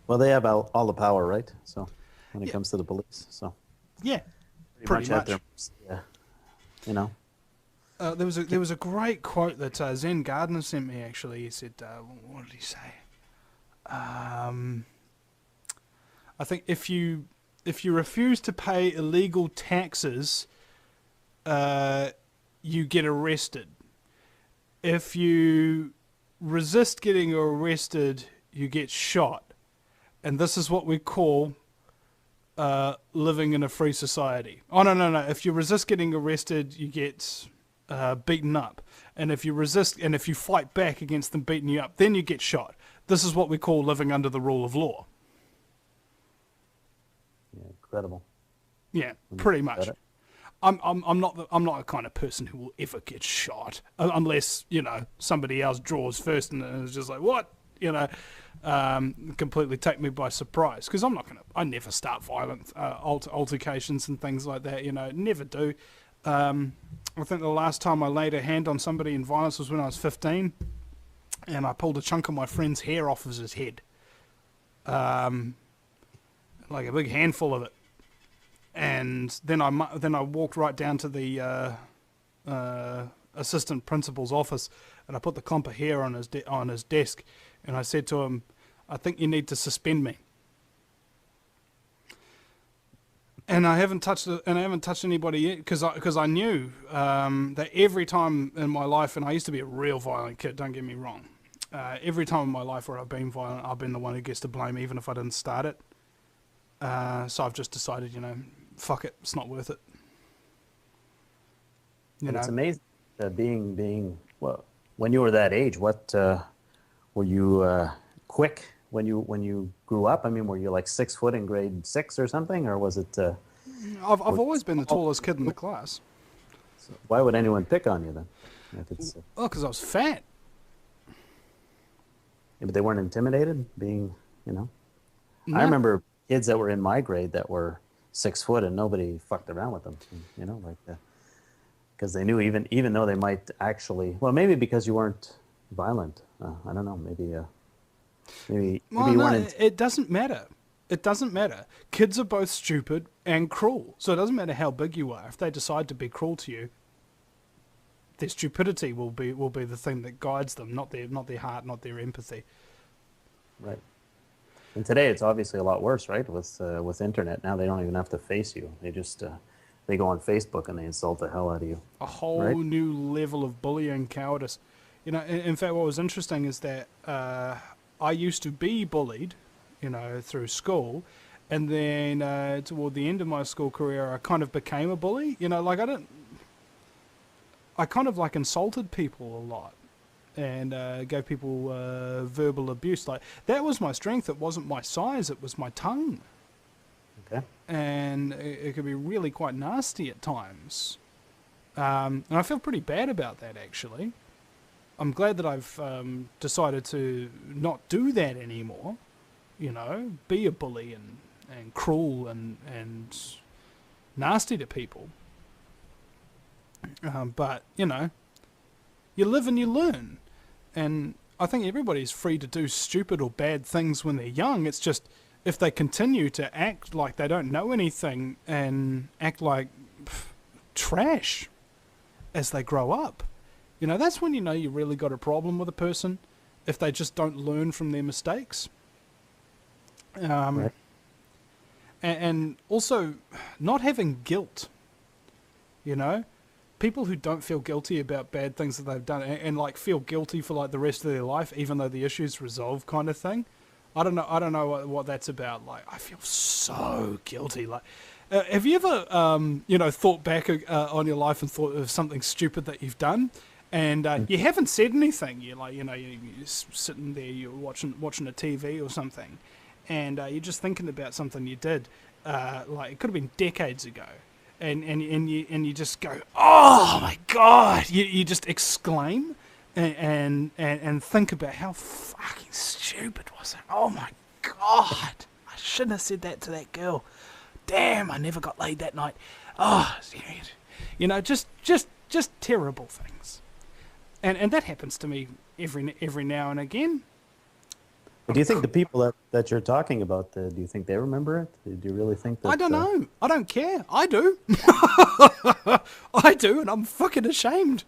Well, they have all the power, right? So when it comes to the police, so Yeah, pretty much. at their, yeah, you know. There was a great quote that Zen Gardner sent me. Actually, he said, "What did he say?" I think if you refuse to pay illegal taxes, you get arrested. If you resist getting arrested, you get shot, and this is what we call living in a free society. Oh no! If you resist getting arrested, you get beaten up, and if you resist and if you fight back against them beating you up, then you get shot. This is what we call living under the rule of law. Yeah, incredible. Yeah, pretty much. I'm not the kind of person who will ever get shot unless, you know, somebody else draws first and it's just like, what, you know, completely take me by surprise, because I never start violent altercations and things like that, you know, never do. I think the last time I laid a hand on somebody in violence was when I was 15, and I pulled a chunk of my friend's hair off of his head, like a big handful of it, and then I walked right down to the assistant principal's office, and I put the clump of hair on his desk, and I said to him, "I think you need to suspend me." And I haven't touched anybody yet, because I knew that every time in my life, and I used to be a real violent kid, don't get me wrong, every time in my life where I've been violent, I've been the one who gets to blame, even if I didn't start it. So I've just decided, you know, fuck it, it's not worth it. It's amazing being well, when you were that age. What were you quick? When you grew up, I mean, were you like 6 foot in grade 6 or something, or was it? I've always been the tallest kid in the class. So why would anyone pick on you then? If it's, well, because I was fat. Yeah, but they weren't intimidated, being, you know. No. I remember kids that were in my grade that were 6 foot and nobody fucked around with them, you know, like because they knew even though they might actually, well, maybe because you weren't violent. I don't know, maybe. Maybe you weren't. It doesn't matter. It doesn't matter. Kids are both stupid and cruel. So it doesn't matter how big you are. If they decide to be cruel to you, their stupidity will be the thing that guides them, not their heart, not their empathy. Right. And today it's obviously a lot worse, right? With internet now, they don't even have to face you. They just they go on Facebook and they insult the hell out of you. A whole new level of bullying, cowardice. You know, in fact, what was interesting is that I used to be bullied, you know, through school, and then toward the end of my school career, I kind of became a bully. You know, like I kind of like insulted people a lot, and gave people verbal abuse. Like, that was my strength. It wasn't my size. It was my tongue. Okay. And it could be really quite nasty at times. And I feel pretty bad about that, actually. I'm glad that I've decided to not do that anymore, you know, be a bully and cruel and nasty to people. But, you know, you live and you learn. And I think everybody's free to do stupid or bad things when they're young. It's just if they continue to act like they don't know anything and act like trash as they grow up, you know, that's when you know you really got a problem with a person, if they just don't learn from their mistakes. Right. And also not having guilt, you know. People who don't feel guilty about bad things that they've done and like feel guilty for like the rest of their life, even though the issue's resolved, kind of thing. I don't know what that's about. Like, I feel so guilty. Like, have you ever, you know, thought back on your life and thought of something stupid that you've done, and you haven't said anything? You're like, you know, you're sitting there, you're watching a TV or something, and you're just thinking about something you did, like it could have been decades ago, you just go, oh my God, you just exclaim and think about how fucking stupid was it. Oh my God, I shouldn't have said that to that girl. Damn, I never got laid that night. Oh, just terrible things. And that happens to me every now and again. Do you think the people that you're talking about, do you think they remember it? Do you really think that? I don't know. I don't care. I do. I do, and I'm fucking ashamed.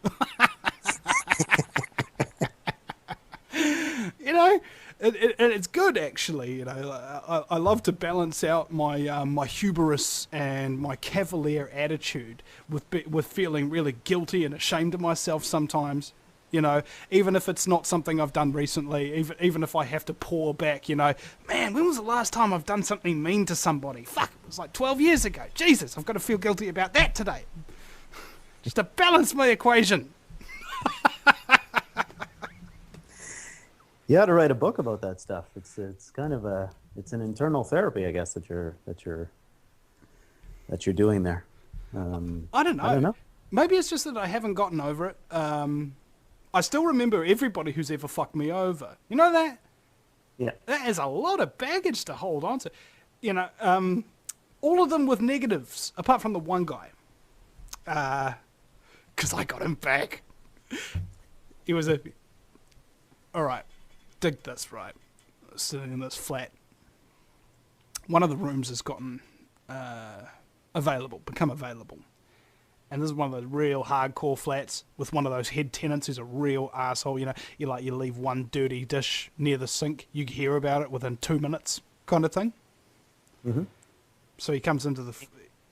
And it's good, actually. I love to balance out my my hubris and my cavalier attitude with feeling really guilty and ashamed of myself sometimes. Even if it's not something I've done recently, even if I have to pour back, man, when was the last time I've done something mean to somebody? Fuck, it was like 12 years ago. Jesus, I've got to feel guilty about that today. Just to balance my equation. You ought to write a book about that stuff. It's kind of it's an internal therapy, I guess, that you're doing there. I don't know. Maybe it's just that I haven't gotten over it. I still remember everybody who's ever fucked me over. You know that? Yeah. That is a lot of baggage to hold on to. All of them with negatives, apart from the one guy. Because I got him back. He was all right, dig this, right? Sitting in this flat. One of the rooms has gotten become available. And this is one of those real hardcore flats with one of those head tenants who's a real asshole. You leave one dirty dish near the sink, you hear about it within 2 minutes, kind of thing. Mm-hmm. So he comes into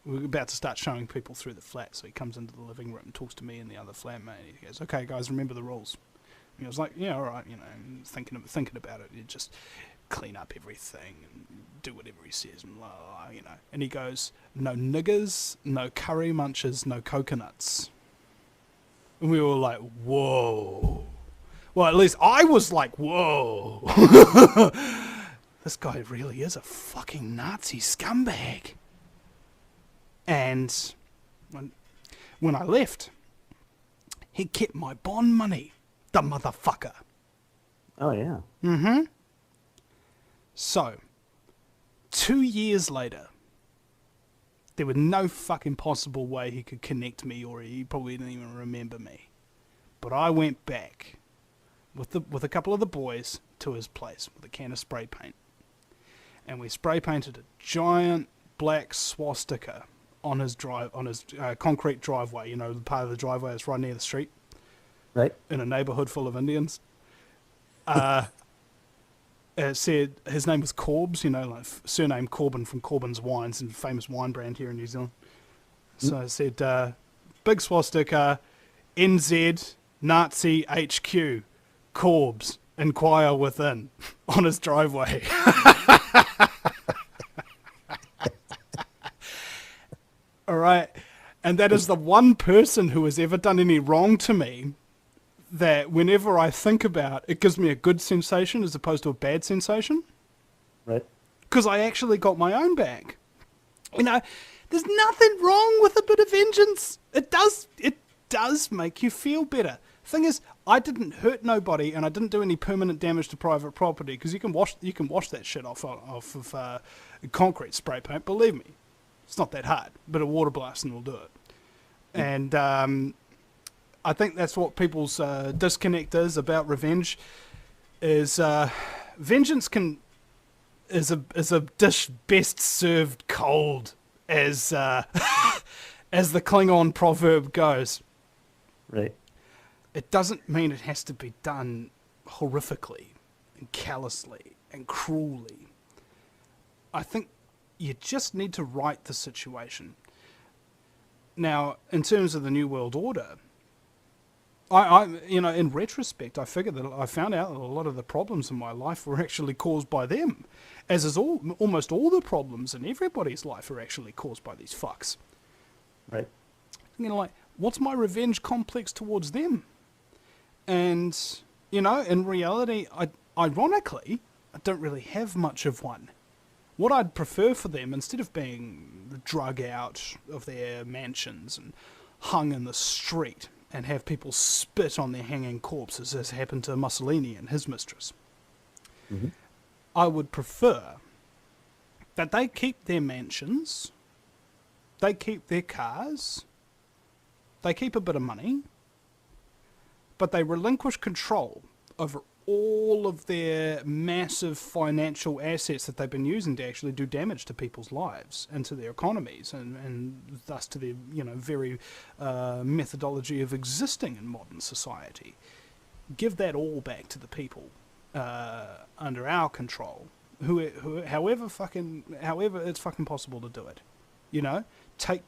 we're about to start showing people through the flat, so he comes into the living room, talks to me and the other flatmate. He goes, "Okay, guys, remember the rules." And I was like, "Yeah, all right," thinking about it. You just clean up everything and do whatever he says and blah, blah, blah, And he goes, "No niggers, no curry munchers, no coconuts." And we were like, whoa. Well, at least I was like, whoa. This guy really is a fucking Nazi scumbag. And when I left, he kept my bond money, the motherfucker. Oh, yeah. Mm-hmm. So, 2 years later, there was no fucking possible way he could connect me, or he probably didn't even remember me. But I went back with a couple of the boys to his place with a can of spray paint. And we spray painted a giant black swastika on his concrete driveway, the part of the driveway that's right near the street. Right. In a neighborhood full of Indians. It said his name was Corbs, like surname Corbin from Corbin's Wines, and famous wine brand here in New Zealand. So it said, big swastika, NZ, Nazi HQ, Corbs, inquire within, on his driveway. All right. And that is the one person who has ever done any wrong to me that whenever I think about, it gives me a good sensation as opposed to a bad sensation. Right. Because I actually got my own back. There's nothing wrong with a bit of vengeance. It does make you feel better. Thing is, I didn't hurt nobody and I didn't do any permanent damage to private property, because you can wash that shit off of concrete spray paint. Believe me, it's not that hard. A bit of water blasting will do it. And I think that's what people's disconnect is about revenge. Is vengeance is a dish best served cold, as as the Klingon proverb goes. Right. It doesn't mean it has to be done horrifically and callously and cruelly. I think you just need to right the situation. Now, in terms of the New World Order, I in retrospect, I figured that I found out that a lot of the problems in my life were actually caused by them, as is almost all the problems in everybody's life are actually caused by these fucks. Right. What's my revenge complex towards them? And, in reality, ironically, I don't really have much of one. What I'd prefer for them, instead of being drug out of their mansions and hung in the street and have people spit on their hanging corpses, as happened to Mussolini and his mistress, I would prefer that they keep their mansions, they keep their cars, they keep a bit of money, but they relinquish control over all of their massive financial assets that they've been using to actually do damage to people's lives and to their economies, and thus to their very methodology of existing in modern society. Give that all back to the people under our control, however it's fucking possible to do it. Take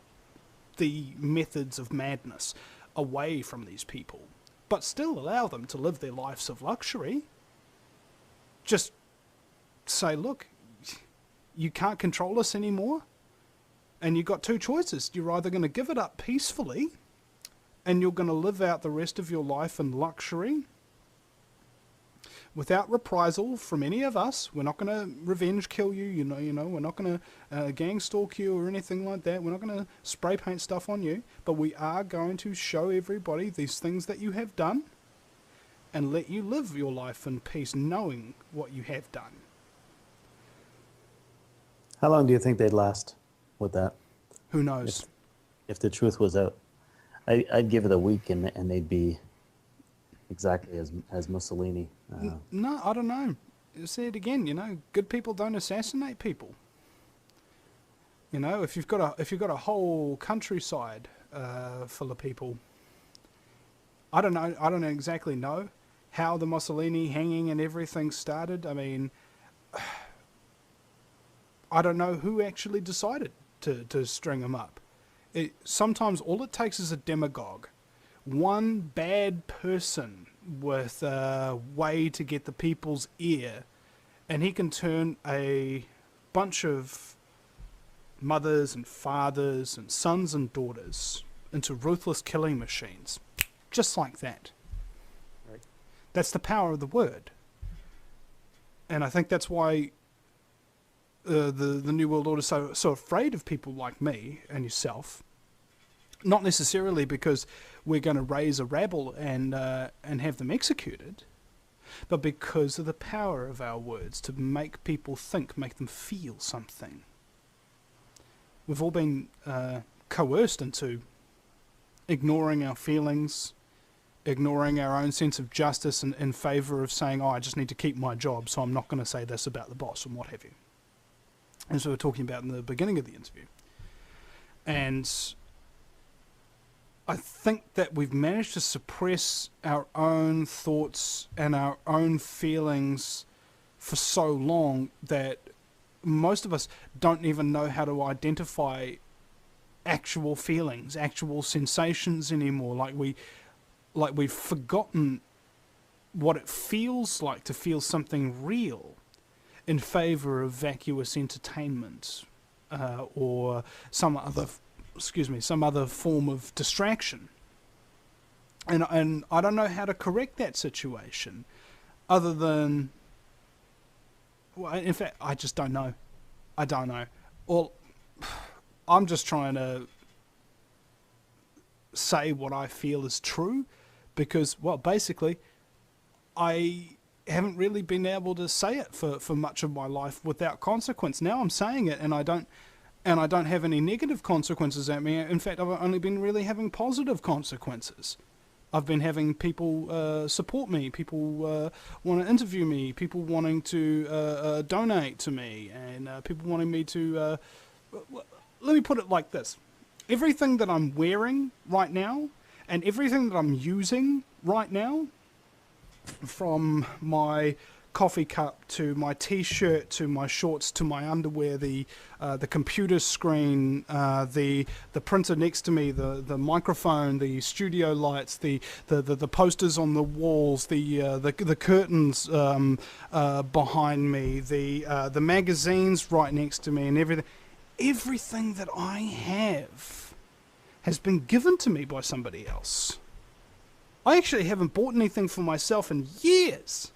the methods of madness away from these people, but still allow them to live their lives of luxury. Just say, look, you can't control us anymore, and you've got two choices. You're either going to give it up peacefully, and you're going to live out the rest of your life in luxury, without reprisal from any of us. We're not going to revenge kill you, we're not going to gang stalk you or anything like that. We're not going to spray paint stuff on you, but we are going to show everybody these things that you have done and let you live your life in peace knowing what you have done. How long do you think they'd last with that? Who knows? If the truth was out. I'd give it a week and they'd be exactly as Mussolini. No, I don't know. Say it again. Good people don't assassinate people. If you've got a whole countryside full of people, I don't exactly know how the Mussolini hanging and everything started. I mean, I don't know who actually decided to string him up. Sometimes all it takes is a demagogue, one bad person with a way to get the people's ear, and he can turn a bunch of mothers and fathers and sons and daughters into ruthless killing machines, just like that. Right. That's the power of the word, and I think that's why the New World Order is so afraid of people like me and yourself. Not necessarily because we're going to raise a rabble and have them executed, but because of the power of our words to make people think, make them feel something. We've all been coerced into ignoring our feelings, ignoring our own sense of justice in favour of saying, I just need to keep my job, so I'm not going to say this about the boss and what have you. As we were talking about in the beginning of the interview. And I think that we've managed to suppress our own thoughts and our own feelings for so long that most of us don't even know how to identify actual feelings, actual sensations anymore. Like we've forgotten what it feels like to feel something real in favour of vacuous entertainment or some other form of distraction. And I don't know how to correct that situation other than, well, in fact, I just don't know. I don't know. Well, I'm just trying to say what I feel is true because, well, basically, I haven't really been able to say it for much of my life without consequence. Now I'm saying it and I don't have any negative consequences at me. In fact, I've only been really having positive consequences. I've been having people support me, people want to interview me, people wanting to donate to me, and people wanting me to... let me put it like this. Everything that I'm wearing right now and everything that I'm using right now, from my coffee cup to my t-shirt to my shorts to my underwear, the computer screen, the printer next to me, the microphone, the studio lights, the posters on the walls, the curtains behind me, the magazines right next to me, and everything that I have has been given to me by somebody else. I actually haven't bought anything for myself in years.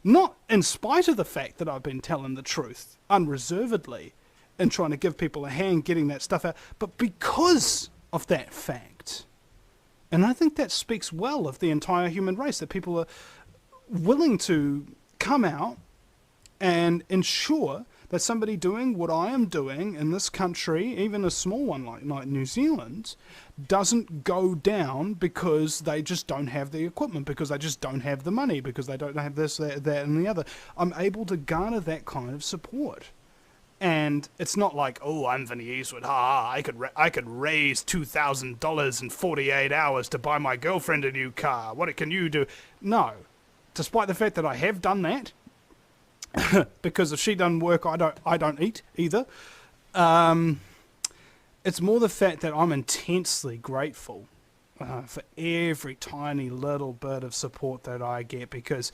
Not in spite of the fact that I've been telling the truth unreservedly and trying to give people a hand getting that stuff out, but because of that fact. And I think that speaks well of the entire human race, that people are willing to come out and ensure that somebody doing what I am doing in this country, even a small one like New Zealand, doesn't go down because they just don't have the equipment, because they just don't have the money, because they don't have this, that, and the other. I'm able to garner that kind of support. And it's not like, oh, I'm Vinny Eastwood, I could raise $2,000 in 48 hours to buy my girlfriend a new car. What can you do? No. Despite the fact that I have done that, because if she doesn't work, I don't eat either. It's more the fact that I'm intensely grateful for every tiny little bit of support that I get, because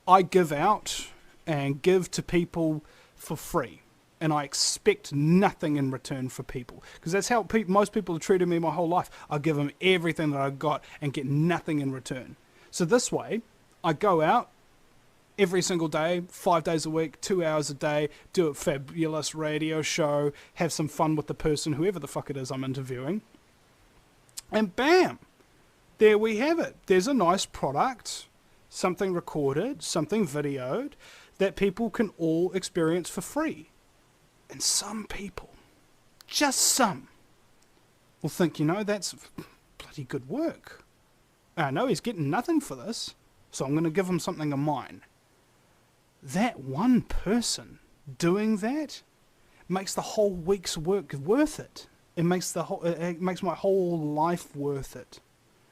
I give out and give to people for free, and I expect nothing in return for people, because that's how most people have treated me my whole life. I give them everything that I've got and get nothing in return. So this way, I go out every single day, 5 days a week, 2 hours a day, do a fabulous radio show, have some fun with the person, whoever the fuck it is I'm interviewing. And bam, there we have it. There's a nice product, something recorded, something videoed, that people can all experience for free. And some people, just some, will think, that's bloody good work. I know he's getting nothing for this, so I'm going to give him something of mine. That one person doing that makes the whole week's work worth it. It makes my whole life worth it.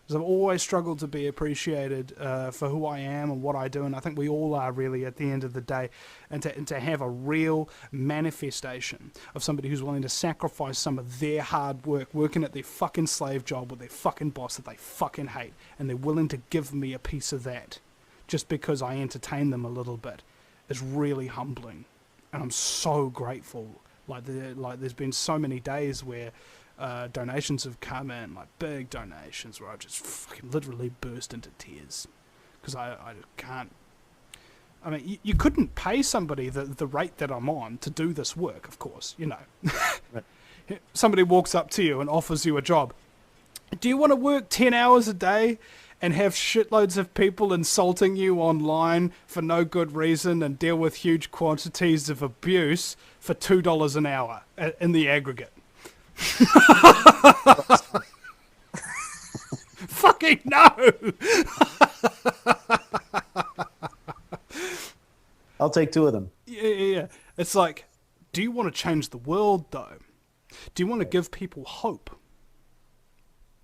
Because I've always struggled to be appreciated for who I am and what I do, and I think we all are really at the end of the day. And to have a real manifestation of somebody who's willing to sacrifice some of their hard work, working at their fucking slave job with their fucking boss that they fucking hate, and they're willing to give me a piece of that just because I entertain them a little bit, is really humbling. And I'm so grateful. Like there's been so many days where donations have come in, like big donations, where I've just fucking literally burst into tears. Because I can't... I mean, you couldn't pay somebody the rate that I'm on to do this work, of course, Right. Somebody walks up to you and offers you a job. Do you want to work 10 hours a day and have shitloads of people insulting you online for no good reason and deal with huge quantities of abuse for $2 an hour in the aggregate? Fucking no! I'll take 2 of them. Yeah. It's like, do you want to change the world, though? Do you want to give people hope?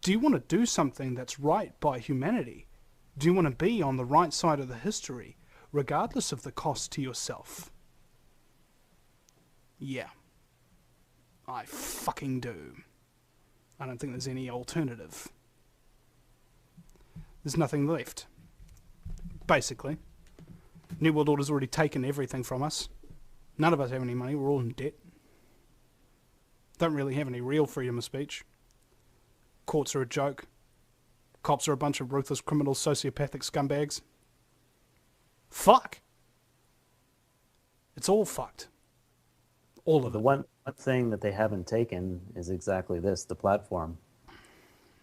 Do you want to do something that's right by humanity? Do you want to be on the right side of the history, regardless of the cost to yourself? Yeah. I fucking do. I don't think there's any alternative. There's nothing left. Basically. New World Order's already taken everything from us. None of us have any money. We're all in debt. Don't really have any real freedom of speech. Courts are a joke. Cops are a bunch of ruthless criminals, sociopathic scumbags. Fuck. It's all fucked. All of the it. One thing that they haven't taken is exactly this, the platform.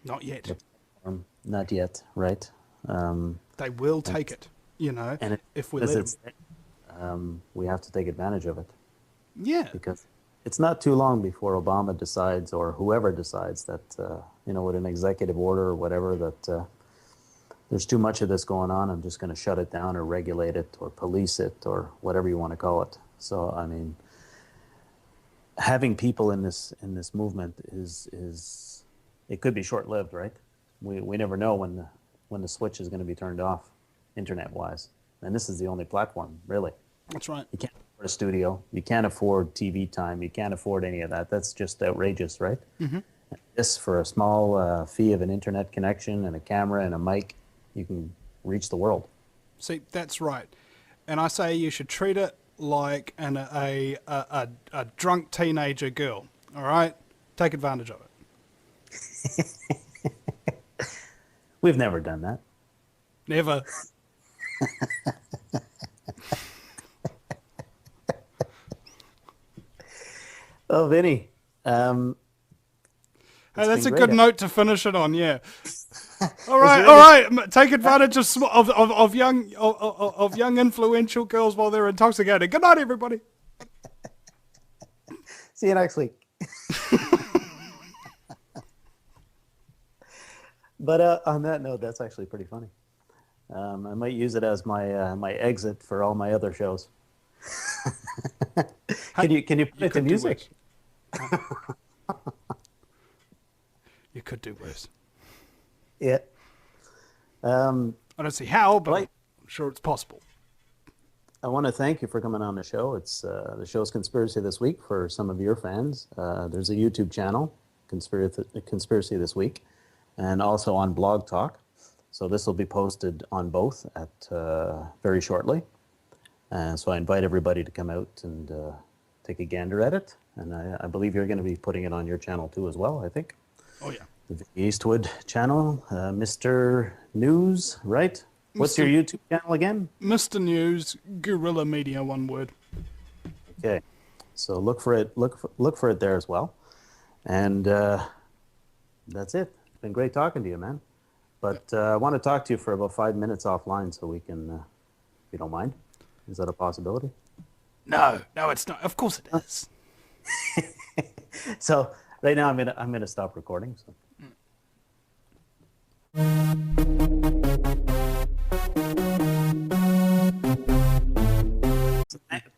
Not yet. Not yet, right? They will take it, and if we let them. We have to take advantage of it. Yeah. Because it's not too long before Obama decides, or whoever decides, that, with an executive order or whatever, that there's too much of this going on. I'm just going to shut it down or regulate it or police it or whatever you want to call it. So, I mean, having people in this movement is it could be short-lived, right? We never know when the switch is going to be turned off, internet-wise. And this is the only platform, really. That's right. You can't afford a studio. You can't afford TV time. You can't afford any of that. That's just outrageous, right? Mm-hmm. This, for a small fee of an internet connection and a camera and a mic, you can reach the world. See, that's right. And I say you should treat it like a drunk teenager girl, all right? Take advantage of it. We've never done that. Never. Oh, Vinny. Hey, that's a been good great. note to finish it on. Yeah. All right. Take advantage of young influential girls while they're intoxicated. Good night, everybody. See you next week. But on that note, that's actually pretty funny. I might use it as my my exit for all my other shows. Can you put it to could do music? You could do worse. Yeah. I don't see how, but Right. I'm sure it's possible. I want to thank you for coming on the show. It's the show's Conspiracy This Week for some of your fans. There's a YouTube channel, Conspiracy This Week, and also on Blog Talk. So this will be posted on both at very shortly. So I invite everybody to come out and take a gander at it. And I believe you're going to be putting it on your channel too as well, I think. Oh, yeah. The Vinny Eastwood channel, Mr. News, right? What's your YouTube channel again? Mr. News, Guerrilla Media, one word. Okay, so look for it. Look for it there as well. And that's it. It's been great talking to you, man. But I want to talk to you for about 5 minutes offline, so we can, if you don't mind. Is that a possibility? No, it's not. Of course it is. So right now I'm gonna stop recording. So.